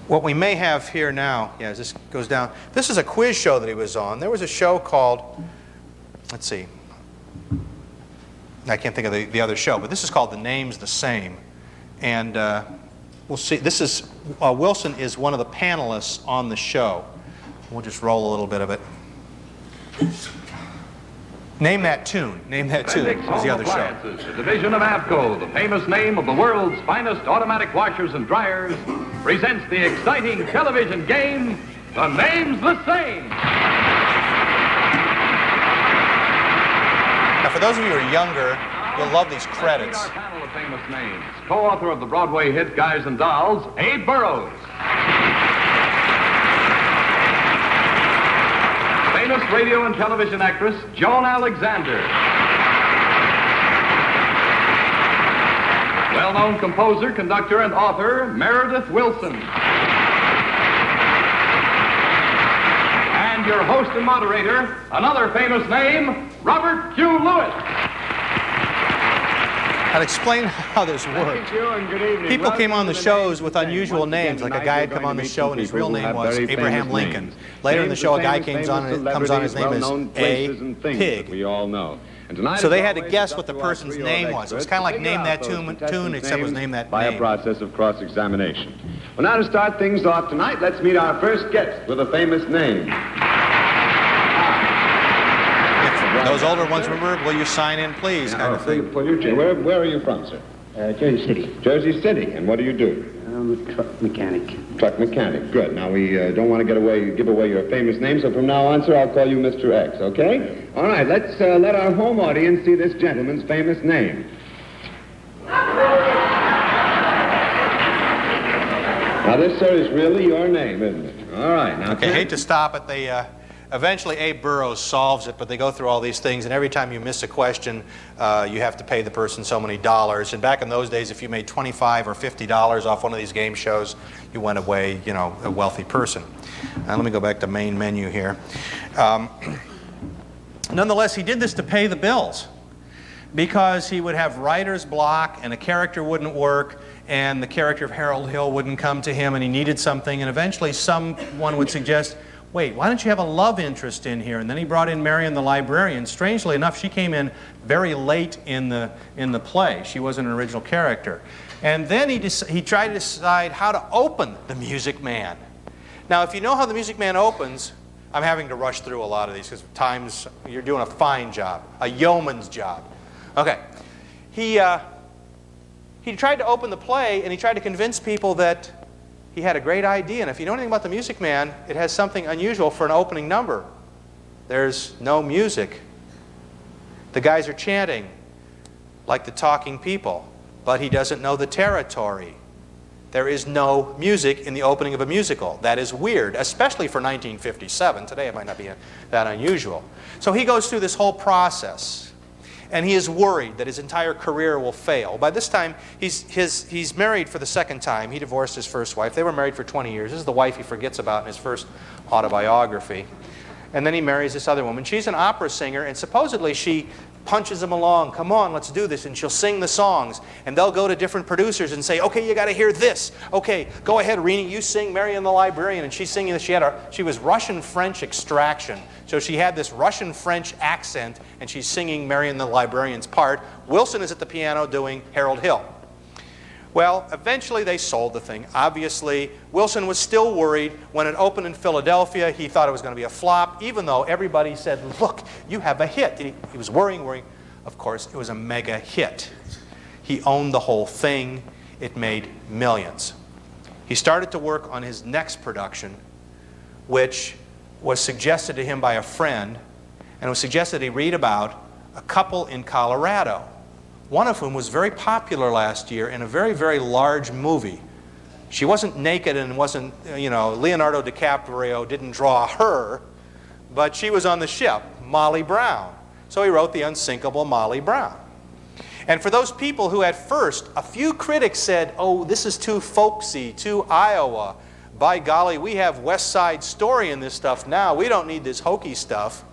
What we may have here now, yeah, as this goes down, this is a quiz show that he was on. There was a show called, let's see, I can't think of the other show, but this is called The Name's the Same. And we'll see, this is, Willson is one of the panelists on the show. We'll just roll a little bit of it. Name that tune. Name that tune. Is the other show. The division of Avco, the famous name of the world's finest automatic washers and dryers, presents the exciting television game, The Name's the Same. Now, for those of you who are younger, you'll love these credits. Our panel of famous names. Co-author of the Broadway hit Guys and Dolls, Abe Burrows. Famous radio and television actress, Joan Alexander. Well-known composer, conductor, and author, Meredith Willson. And your host and moderator, another famous name, Robert Q. Lewis. I'll explain how this worked. People came on the shows with unusual names, like a guy had come on the show and his real name was Abraham Lincoln. Later in the show, a guy comes on, his name is A. Pig. We all know. So they had to guess what the person's name was. It was kind of like Name That Tune, except it was Name That By Name. a process of cross-examination. Well, now to start things off tonight, let's meet our first guest with a famous name. Those older ones, remember, will you sign in, please, kind of thing. Where are you from, sir? Jersey City. Jersey City. And what do you do? I'm a truck mechanic. Truck mechanic. Good. Now, we don't want to give away your famous name, so from now on, sir, I'll call you Mr. X, okay? All right, let's let our home audience see this gentleman's famous name. Now, this, sir, is really your name, isn't it? All right. Now, okay, hate to stop it. They eventually Abe Burrows solves it, but they go through all these things, and every time you miss a question, you have to pay the person so many dollars. And back in those days, if you made $25 or $50 off one of these game shows, you went away, you know, a wealthy person. Let me go back to main menu here. Nonetheless, he did this to pay the bills, because he would have writer's block, and a character wouldn't work, and the character of Harold Hill wouldn't come to him, and he needed something, and eventually someone would suggest, wait, why don't you have a love interest in here? And then he brought in Marion the librarian. Strangely enough, she came in very late in the play. She wasn't an original character. And then he tried to decide how to open The Music Man. Now, if you know how The Music Man opens, I'm having to rush through a lot of these because times you're doing a fine job, a yeoman's job. Okay. He tried to open the play, and he tried to convince people that he had a great idea, and if you know anything about The Music Man, it has something unusual for an opening number. There's no music. The guys are chanting like the talking people, but he doesn't know the territory. There is no music in the opening of a musical. That is weird, especially for 1957. Today it might not be that unusual. So he goes through this whole process. And he is worried that his entire career will fail. By this time, he's married for the second time. He divorced his first wife. They were married for 20 years. This is the wife he forgets about in his first autobiography. And then he marries this other woman. She's an opera singer, and supposedly she punches them along. Come on, let's do this. And she'll sing the songs. And they'll go to different producers and say, okay, you got to hear this. Okay, go ahead, Renee, you sing Marion the Librarian. And she's singing this. She was Russian-French extraction. So she had this Russian-French accent, and she's singing Marion the Librarian's part. Willson is at the piano doing Harold Hill. Well, eventually they sold the thing. Obviously, Willson was still worried. When it opened in Philadelphia, he thought it was going to be a flop, even though everybody said, look, you have a hit. And he was worrying. Of course, it was a mega hit. He owned the whole thing. It made millions. He started to work on his next production, which was suggested to him by a friend, and it was suggested he read about a couple in Colorado, one of whom was very popular last year in a very, very large movie. She wasn't naked and wasn't, Leonardo DiCaprio didn't draw her, but she was on the ship, Molly Brown. So he wrote The Unsinkable Molly Brown. And for those people who at first, a few critics said, oh, this is too folksy, too Iowa. By golly, we have West Side Story in this stuff now. We don't need this hokey stuff.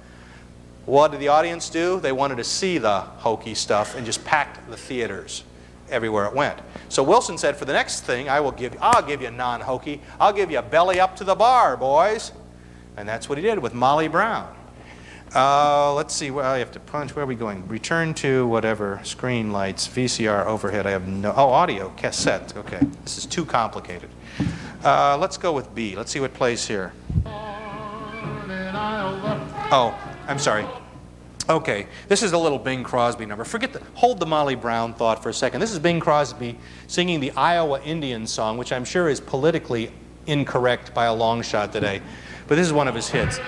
What did the audience do? They wanted to see the hokey stuff and just packed the theaters everywhere it went. So Willson said, for the next thing, I'll give you non-hokey. I'll give you a belly up to the bar, boys. And that's what he did with Molly Brown. Let's see, well, I have to punch. Where are we going? Return to whatever. Screen lights, VCR, overhead. I have no, audio, cassette. Okay, this is too complicated. Let's go with B. Let's see what plays here. Oh, I'm sorry. Okay, this is a little Bing Crosby number. Hold the Molly Brown thought for a second. This is Bing Crosby singing the Iowa Indian song, which I'm sure is politically incorrect by a long shot today. But this is one of his hits.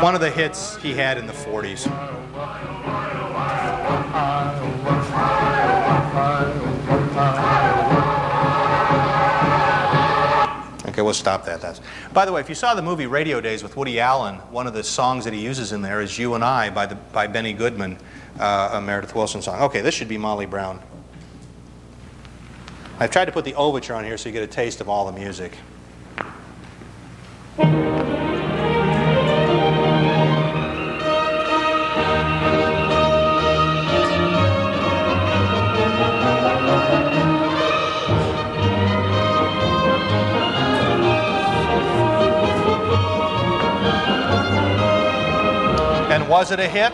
One of the hits he had in the 40s. Okay, we'll stop that. By the way, if you saw the movie Radio Days with Woody Allen, one of the songs that he uses in there is You and I by Benny Goodman, a Meredith Willson song. Okay, this should be Molly Brown. I've tried to put the overture on here so you get a taste of all the music. And was it a hit?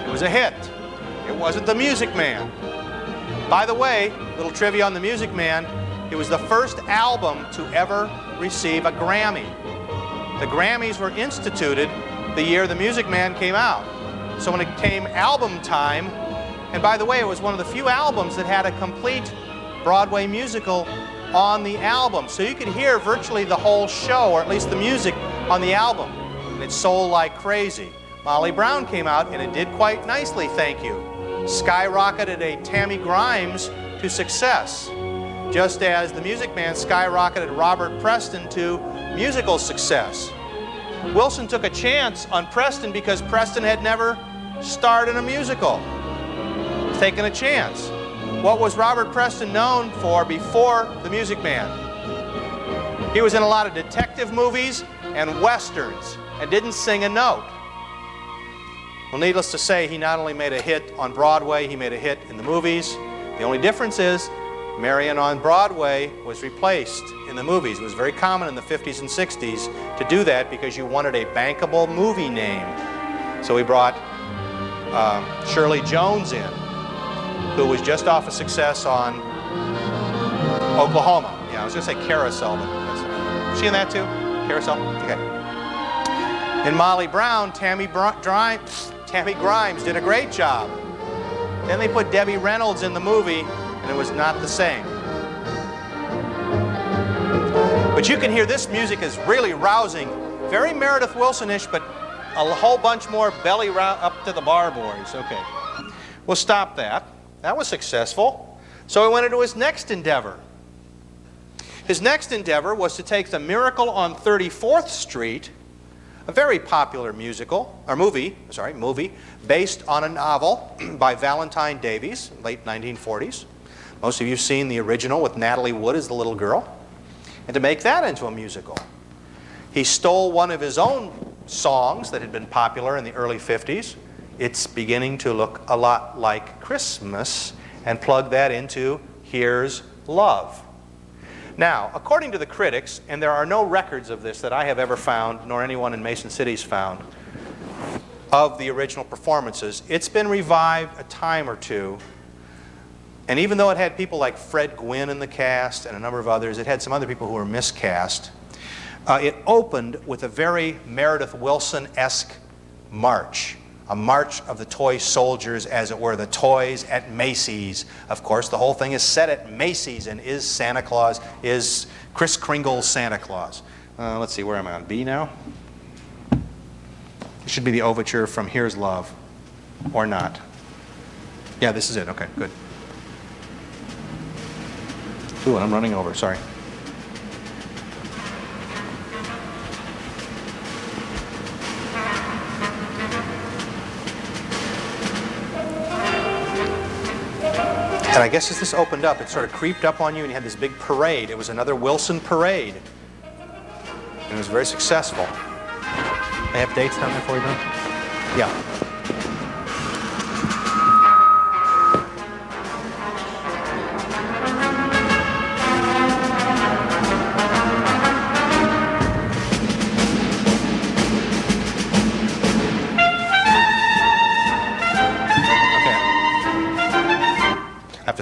It was a hit. It wasn't The Music Man. By the way, little trivia on The Music Man, it was the first album to ever receive a Grammy. The Grammys were instituted the year The Music Man came out. So when it came album time, and by the way, it was one of the few albums that had a complete Broadway musical on the album. So you could hear virtually the whole show, or at least the music, on the album. And it sold like crazy. Molly Brown came out, and it did quite nicely, thank you. Skyrocketed a Tammy Grimes to success, just as The Music Man skyrocketed Robert Preston to musical success. Willson took a chance on Preston because Preston had never starred in a musical. Taking a chance. What was Robert Preston known for before The Music Man? He was in a lot of detective movies and westerns and didn't sing a note. Well, needless to say, he not only made a hit on Broadway, he made a hit in the movies. The only difference is Marion on Broadway was replaced in the movies. It was very common in the 50s and 60s to do that because you wanted a bankable movie name. So we brought Shirley Jones in, who was just off a success on Oklahoma. Yeah, I was going to say Carousel, but was she in that too? Carousel? Okay. In Molly Brown, Tammy Grimes did a great job. Then they put Debbie Reynolds in the movie, and it was not the same. But you can hear this music is really rousing, very Meredith Willson-ish, but a whole bunch more belly up to the bar boys. Okay, we'll stop that. That was successful. So he went into his next endeavor. His next endeavor was to take The Miracle on 34th Street, a very popular movie based on a novel by Valentine Davies, late 1940s. Most of you have seen the original with Natalie Wood as the little girl. And to make that into a musical. He stole one of his own songs that had been popular in the early 50s. It's beginning to look a lot like Christmas, and plugged that into Here's Love. Now, according to the critics, and there are no records of this that I have ever found, nor anyone in Mason City's found, of the original performances, it's been revived a time or two. And even though it had people like Fred Gwynne in the cast and a number of others, it had some other people who were miscast. It opened with a very Meredith Willson-esque march. A march of the toy soldiers, as it were, the toys at Macy's. Of course, the whole thing is set at Macy's, and is Santa Claus, is Kris Kringle's Santa Claus. Let's see, where am I on? B now? It should be the overture from Here's Love, or not. Yeah, this is it. Okay, good. Ooh, I'm running over, sorry. And I guess as this opened up, it sort of creeped up on you, and you had this big parade. It was another Willson parade. And it was very successful. They have dates down there for you, though? Yeah.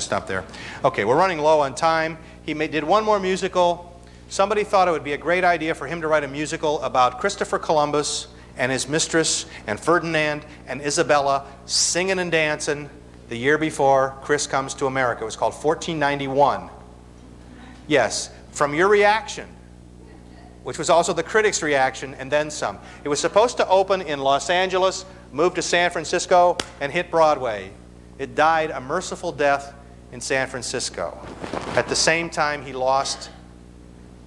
Stop there. Okay, we're running low on time. He did one more musical. Somebody thought it would be a great idea for him to write a musical about Christopher Columbus and his mistress and Ferdinand and Isabella singing and dancing the year before Chris comes to America. It was called 1491. Yes, from your reaction, which was also the critics' reaction, and then some. It was supposed to open in Los Angeles, move to San Francisco, and hit Broadway. It died a merciful death in San Francisco. At the same time, he lost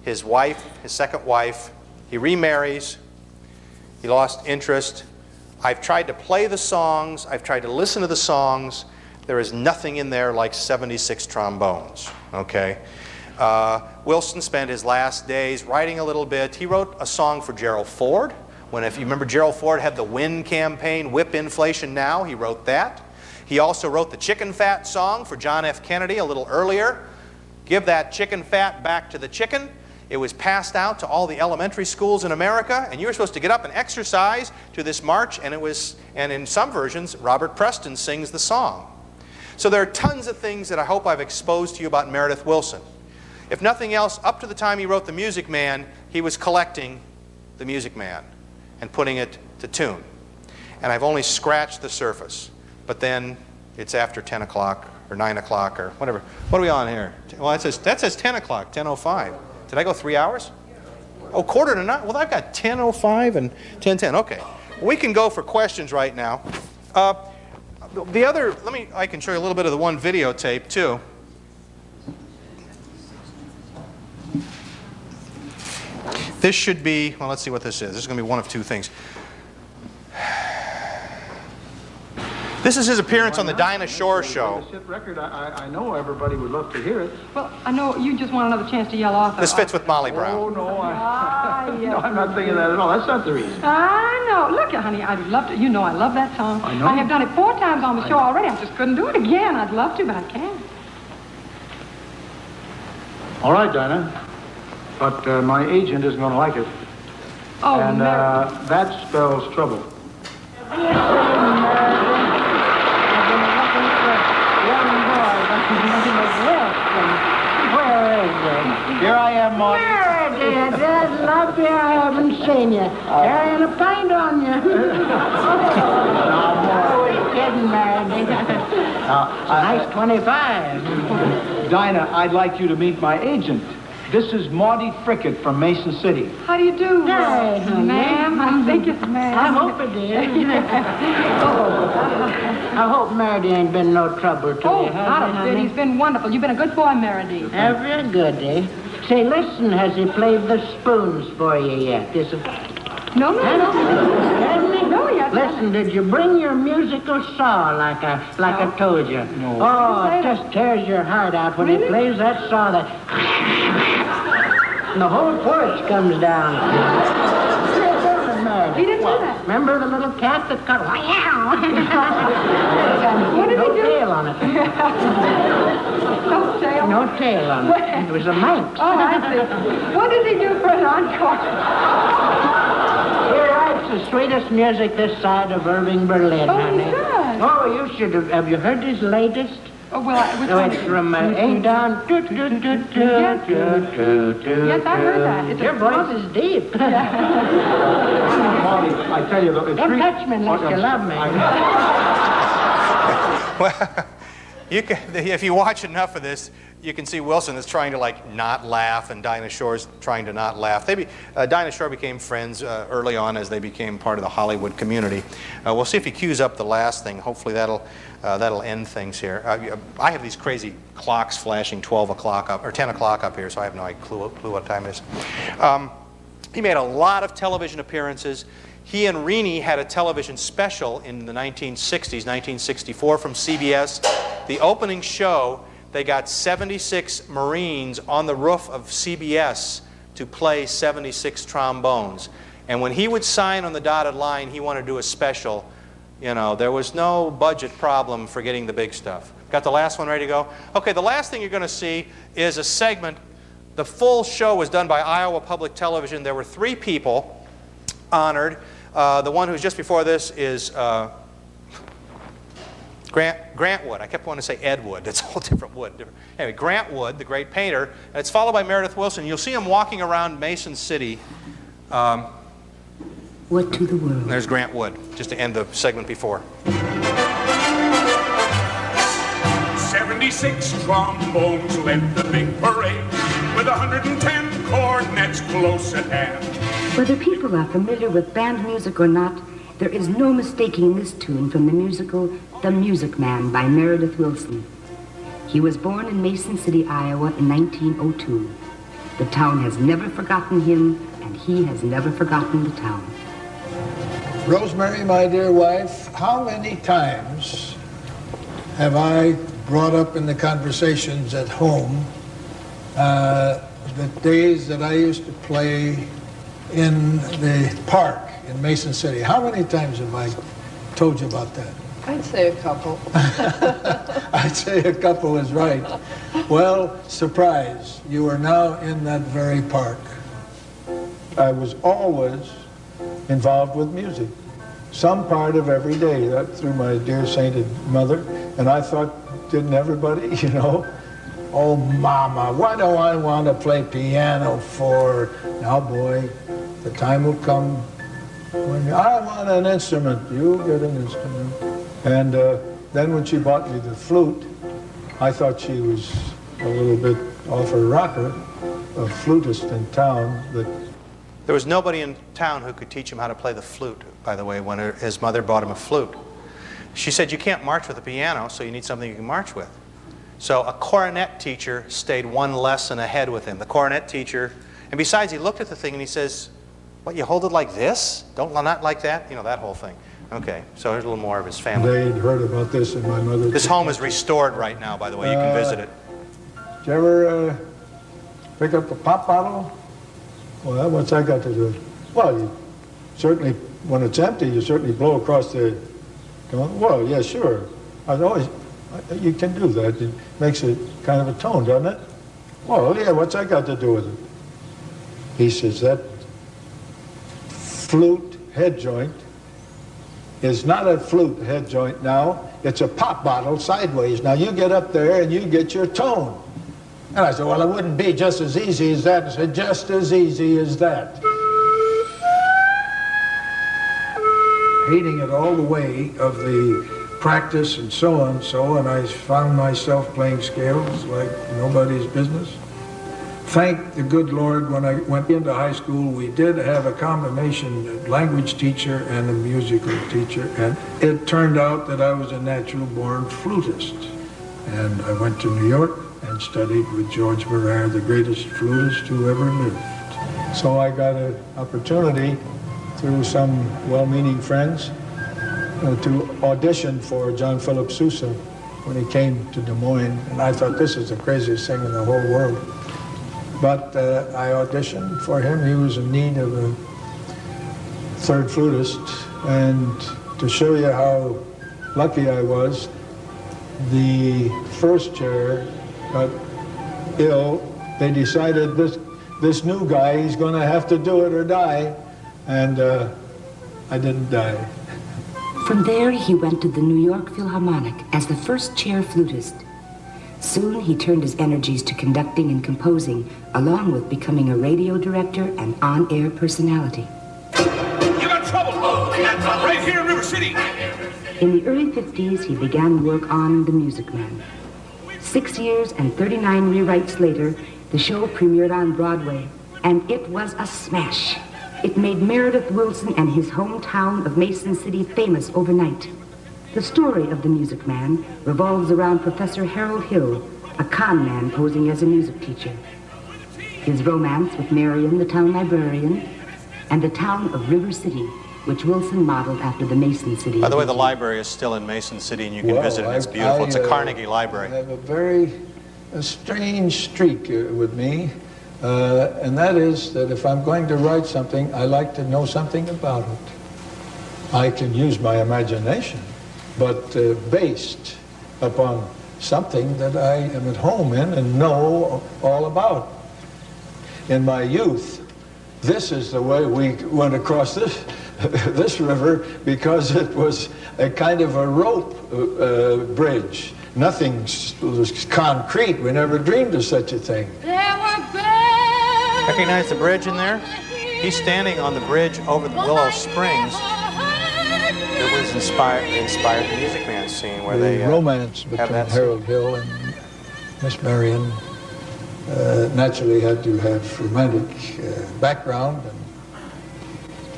his wife, his second wife. He remarries. He lost interest. I've tried to play the songs. I've tried to listen to the songs. There is nothing in there like 76 trombones, okay? Willson spent his last days writing a little bit. He wrote a song for Gerald Ford. If you remember, Gerald Ford had the WIN campaign, Whip Inflation Now. He wrote that. He also wrote the chicken fat song for John F. Kennedy a little earlier. Give that chicken fat back to the chicken. It was passed out to all the elementary schools in America, and you were supposed to get up and exercise to this march, and in some versions, Robert Preston sings the song. So there are tons of things that I hope I've exposed to you about Meredith Willson. If nothing else, up to the time he wrote The Music Man, he was collecting The Music Man and putting it to tune. And I've only scratched the surface. But then it's after 10 o'clock or 9 o'clock or whatever. What are we on here? Well, that says 10 o'clock, 10:05. Did I go 3 hours? Oh, 8:45. Well, I've got 10:05 and 10:10. Okay. We can go for questions right now. I can show you a little bit of the one videotape, too. This should be, well, let's see what this is. This is going to be one of two things. This is his appearance on the Dinah Shore show. This hit record, I know everybody would love to hear it. Well, I know you just want another chance to yell off. This fits with Molly Brown. Oh, no, no, I'm not thinking that at all. That's not the reason. I know. Look, honey, I'd love to. You know I love that song. I know. I have done it 4 times on the show already. I just couldn't do it again. I'd love to, but I can't. All right, Dinah. But my agent isn't going to like it. Oh, and that spells trouble. Here I am, Marty. Meredith, I'd love to. I haven't seen you. Carrying a pint on you. No, kidding, Meredith. It's a nice 25. Dinah, I'd like you to meet my agent. This is Marty Frickett from Mason City. How do you do? Hey, ma'am. I think it's ma'am. I hope it is. I hope Meredith ain't been no trouble to you. Not a bit. He's been wonderful. You've been a good boy, Meredith. Every goodie. Say, listen, has he played the spoons for you yet? No. No, yet. Listen, did you bring your musical saw like I told you? No. Oh, it just tears your heart out when he plays that saw. and the whole porch comes down. He didn't do that. Remember the little cat that cut? Wow! What did he do? No tail on it. No tail? No tail on it. It was a minx. Oh, I see. What did he do for an encore? He writes the sweetest music this side of Irving, Berlin, honey. He does? Oh, you should have you heard his latest? Oh, well, which No, one? it's from A down. Yes, I heard that. It's Your voice is deep. Molly, I tell you, it's Don't touch me unless you love me. Well, if you watch enough of this, you can see Wilson is trying to like not laugh, and Dinah Shore's trying to not laugh. Dinah Shore became friends early on as they became part of the Hollywood community. We'll see if he cues up the last thing. Hopefully that'll end things here. I have these crazy clocks flashing 12 o'clock up or 10 o'clock up here, so I have no clue what time it is. He made a lot of television appearances. He and Renee had a television special in the 1960s, 1964 from CBS. The opening show, they got 76 Marines on the roof of CBS to play 76 trombones. And when he would sign on the dotted line, he wanted to do a special. You know, there was no budget problem for getting the big stuff. Got the last one ready to go? Okay, the last thing you're going to see is a segment. The full show was done by Iowa Public Television. There were 3 people honored. The one who's just before this is Grant Wood. I kept wanting to say Ed Wood. It's a whole different Wood. Anyway, Grant Wood, the great painter. And it's followed by Meredith Willson. You'll see him walking around Mason City. What to the world? There's Grant Wood, just to end the segment before. 76 trombones led the big parade, with 110 cornets close at hand. Whether people are familiar with band music or not, there is no mistaking this tune from the musical The Music Man by Meredith Willson. He was born in Mason City, Iowa in 1902. The town has never forgotten him, and he has never forgotten the town. Rosemary, my dear wife, how many times have I brought up in the conversations at home the days that I used to play in the park in Mason City? How many times have I told you about that? I'd say a couple. I'd say a couple is right. Well, surprise, you are now in that very park. I was always involved with music, some part of every day, that through my dear sainted mother. And I thought, didn't everybody, you know? Oh, Mama, what do I want to play piano for? Now, boy, the time will come when I want an instrument. You get an instrument. And then when she bought me the flute, I thought she was a little bit off her rocker, a flutist in town that... There was nobody in town who could teach him how to play the flute, by the way, when his mother bought him a flute. She said, you can't march with a piano, so you need something you can march with. So a cornet teacher stayed one lesson ahead with him. The cornet teacher, and besides, he looked at the thing and he says, what, you hold it like this? Not like that? You know, that whole thing. Okay, so here's a little more of his family. They'd heard about this in my mother. This home is restored right now, by the way. You can visit it. Did you ever pick up a pop bottle? Well, what's that got to do with it? Well, you certainly, when it's empty, you certainly blow across the... Well, yeah, sure. You can do that. It makes it kind of a tone, doesn't it? Well, yeah, what's that got to do with it? He says that flute head joint is not a flute head joint now. It's a pop bottle sideways. Now, you get up there and you get your tone. And I said, well, it wouldn't be just as easy as that. I said, just as easy as that. Hating it all the way of the practice and so on, and I found myself playing scales like nobody's business. Thank the good Lord, when I went into high school, we did have a combination, a language teacher and a musical teacher, and it turned out that I was a natural-born flutist. And I went to New York and studied with George Barrère, the greatest flutist who ever lived. So I got an opportunity through some well-meaning friends to audition for John Philip Sousa when he came to Des Moines. And I thought, this is the craziest thing in the whole world. But I auditioned for him. He was in need of a third flutist. And to show you how lucky I was, the first chair got ill. They decided this new guy, he's going to have to do it or die. And I didn't die. From there, he went to the New York Philharmonic as the first chair flutist. Soon, he turned his energies to conducting and composing, along with becoming a radio director and on-air personality. You got trouble! Oh, we got trouble! Right here in River City! In the early 50s, he began work on The Music Man. 6 years and 39 rewrites later, the show premiered on Broadway, and it was a smash. It made Meredith Willson and his hometown of Mason City famous overnight. The story of The Music Man revolves around Professor Harold Hill, a con man posing as a music teacher. His romance with Marion, the town librarian, and the town of River City, which Willson modeled after the Mason City. By the way, the library is still in Mason City, and you can visit it. It's beautiful. It's a Carnegie library. I have a strange streak with me, and that is that if I'm going to write something, I like to know something about it. I can use my imagination, but based upon something that I am at home in and know all about. In my youth, this is the way we went across this river, because it was a kind of a rope bridge. Nothing was concrete. We never dreamed of such a thing. Recognize the bridge in there? He's standing on the bridge over the Willow Springs. It was inspired the Music Man scene where the romance between Harold Hill and Miss Marion naturally had to have romantic background, and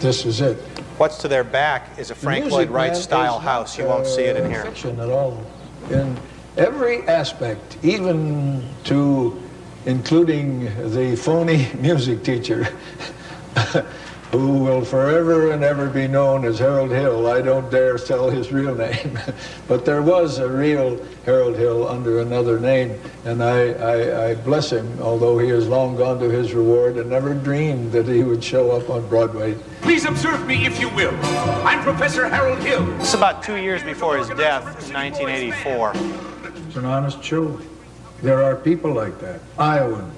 this is it. What's to their back is a Frank Lloyd Wright style house. You won't see it in here. Fiction at all. In every aspect, even to including the phony music teacher who will forever and ever be known as Harold Hill. I don't dare tell his real name. But there was a real Harold Hill under another name, and I bless him, although he has long gone to his reward and never dreamed that he would show up on Broadway. Please observe me, if you will. I'm Professor Harold Hill. This is about 2 years before his death in 1984. It's an honest show. There are people like that, Iowans.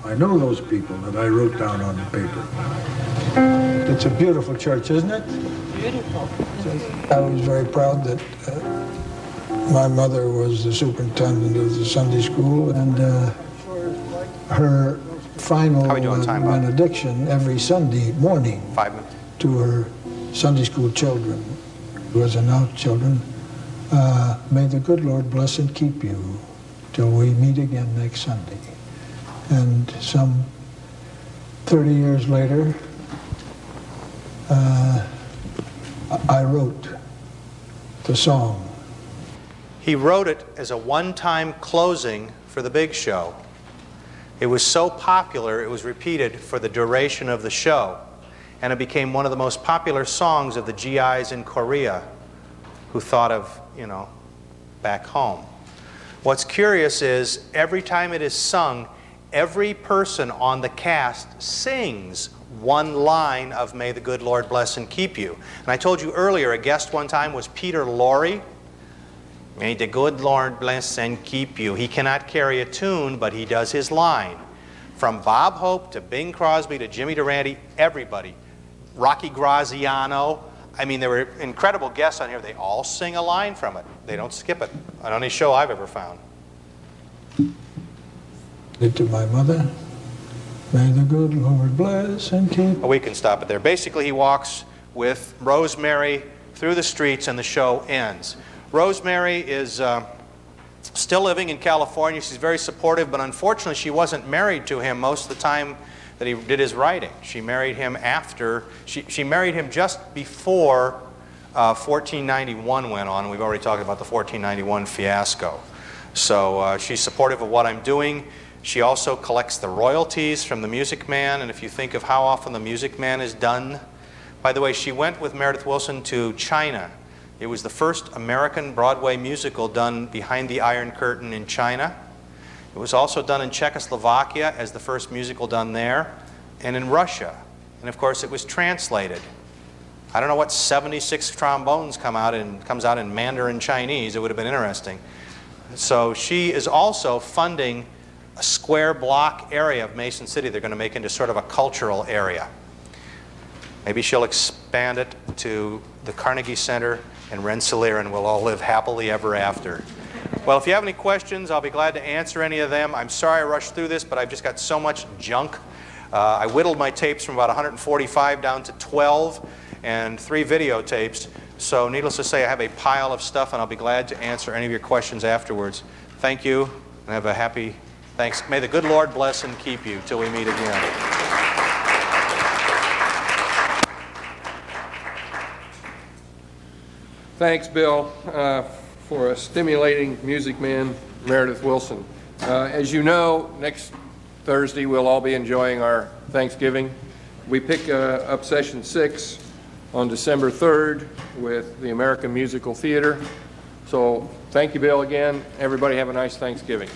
I know those people that I wrote down on the paper. It's a beautiful church, isn't it? Beautiful. I was very proud that my mother was the superintendent of the Sunday school, and her final benediction every Sunday morning to her Sunday school children, who was now children, may the good Lord bless and keep you till we meet again next Sunday. And some 30 years later, I wrote the song. He wrote it as a one-time closing for the big show. It was so popular, it was repeated for the duration of the show. And it became one of the most popular songs of the GIs in Korea who thought of, back home. What's curious is every time it is sung, every person on the cast sings one line of May the Good Lord Bless and Keep You. And I told you earlier, a guest one time was Peter Lorre. May the good Lord bless and keep you. He cannot carry a tune, but he does his line. From Bob Hope to Bing Crosby to Jimmy Durante, everybody. Rocky Graziano. I mean, there were incredible guests on here. They all sing a line from it. They don't skip it on any show I've ever found. To my mother, may the good Lord bless and keep. We can stop it there. Basically, he walks with Rosemary through the streets and the show ends. Rosemary is still living in California. She's very supportive, but unfortunately she wasn't married to him most of the time that he did his writing. She married him after, she married him just before 1491 went on. We've already talked about the 1491 fiasco. So she's supportive of what I'm doing. She also collects the royalties from the Music Man, and if you think of how often the Music Man is done. By the way, she went with Meredith Willson to China. It was the first American Broadway musical done behind the Iron Curtain in China. It was also done in Czechoslovakia as the first musical done there, and in Russia. And of course, it was translated. I don't know what 76 trombones comes out in Mandarin Chinese. It would have been interesting. So she is also funding a square block area of Mason City they're going to make into sort of a cultural area. Maybe she'll expand it to the Carnegie Center and Rensselaer, and we'll all live happily ever after. Well, if you have any questions, I'll be glad to answer any of them. I'm sorry I rushed through this, but I've just got so much junk. I whittled my tapes from about 145 down to 12 and 3 videotapes. So needless to say, I have a pile of stuff, and I'll be glad to answer any of your questions afterwards. Thank you, and have a happy thanks. May the good Lord bless and keep you till we meet again. Thanks, Bill, for a stimulating music man, Meredith Willson. As you know, next Thursday we'll all be enjoying our Thanksgiving. We pick up session 6 on December 3rd with the American Musical Theater. So thank you, Bill, again. Everybody have a nice Thanksgiving.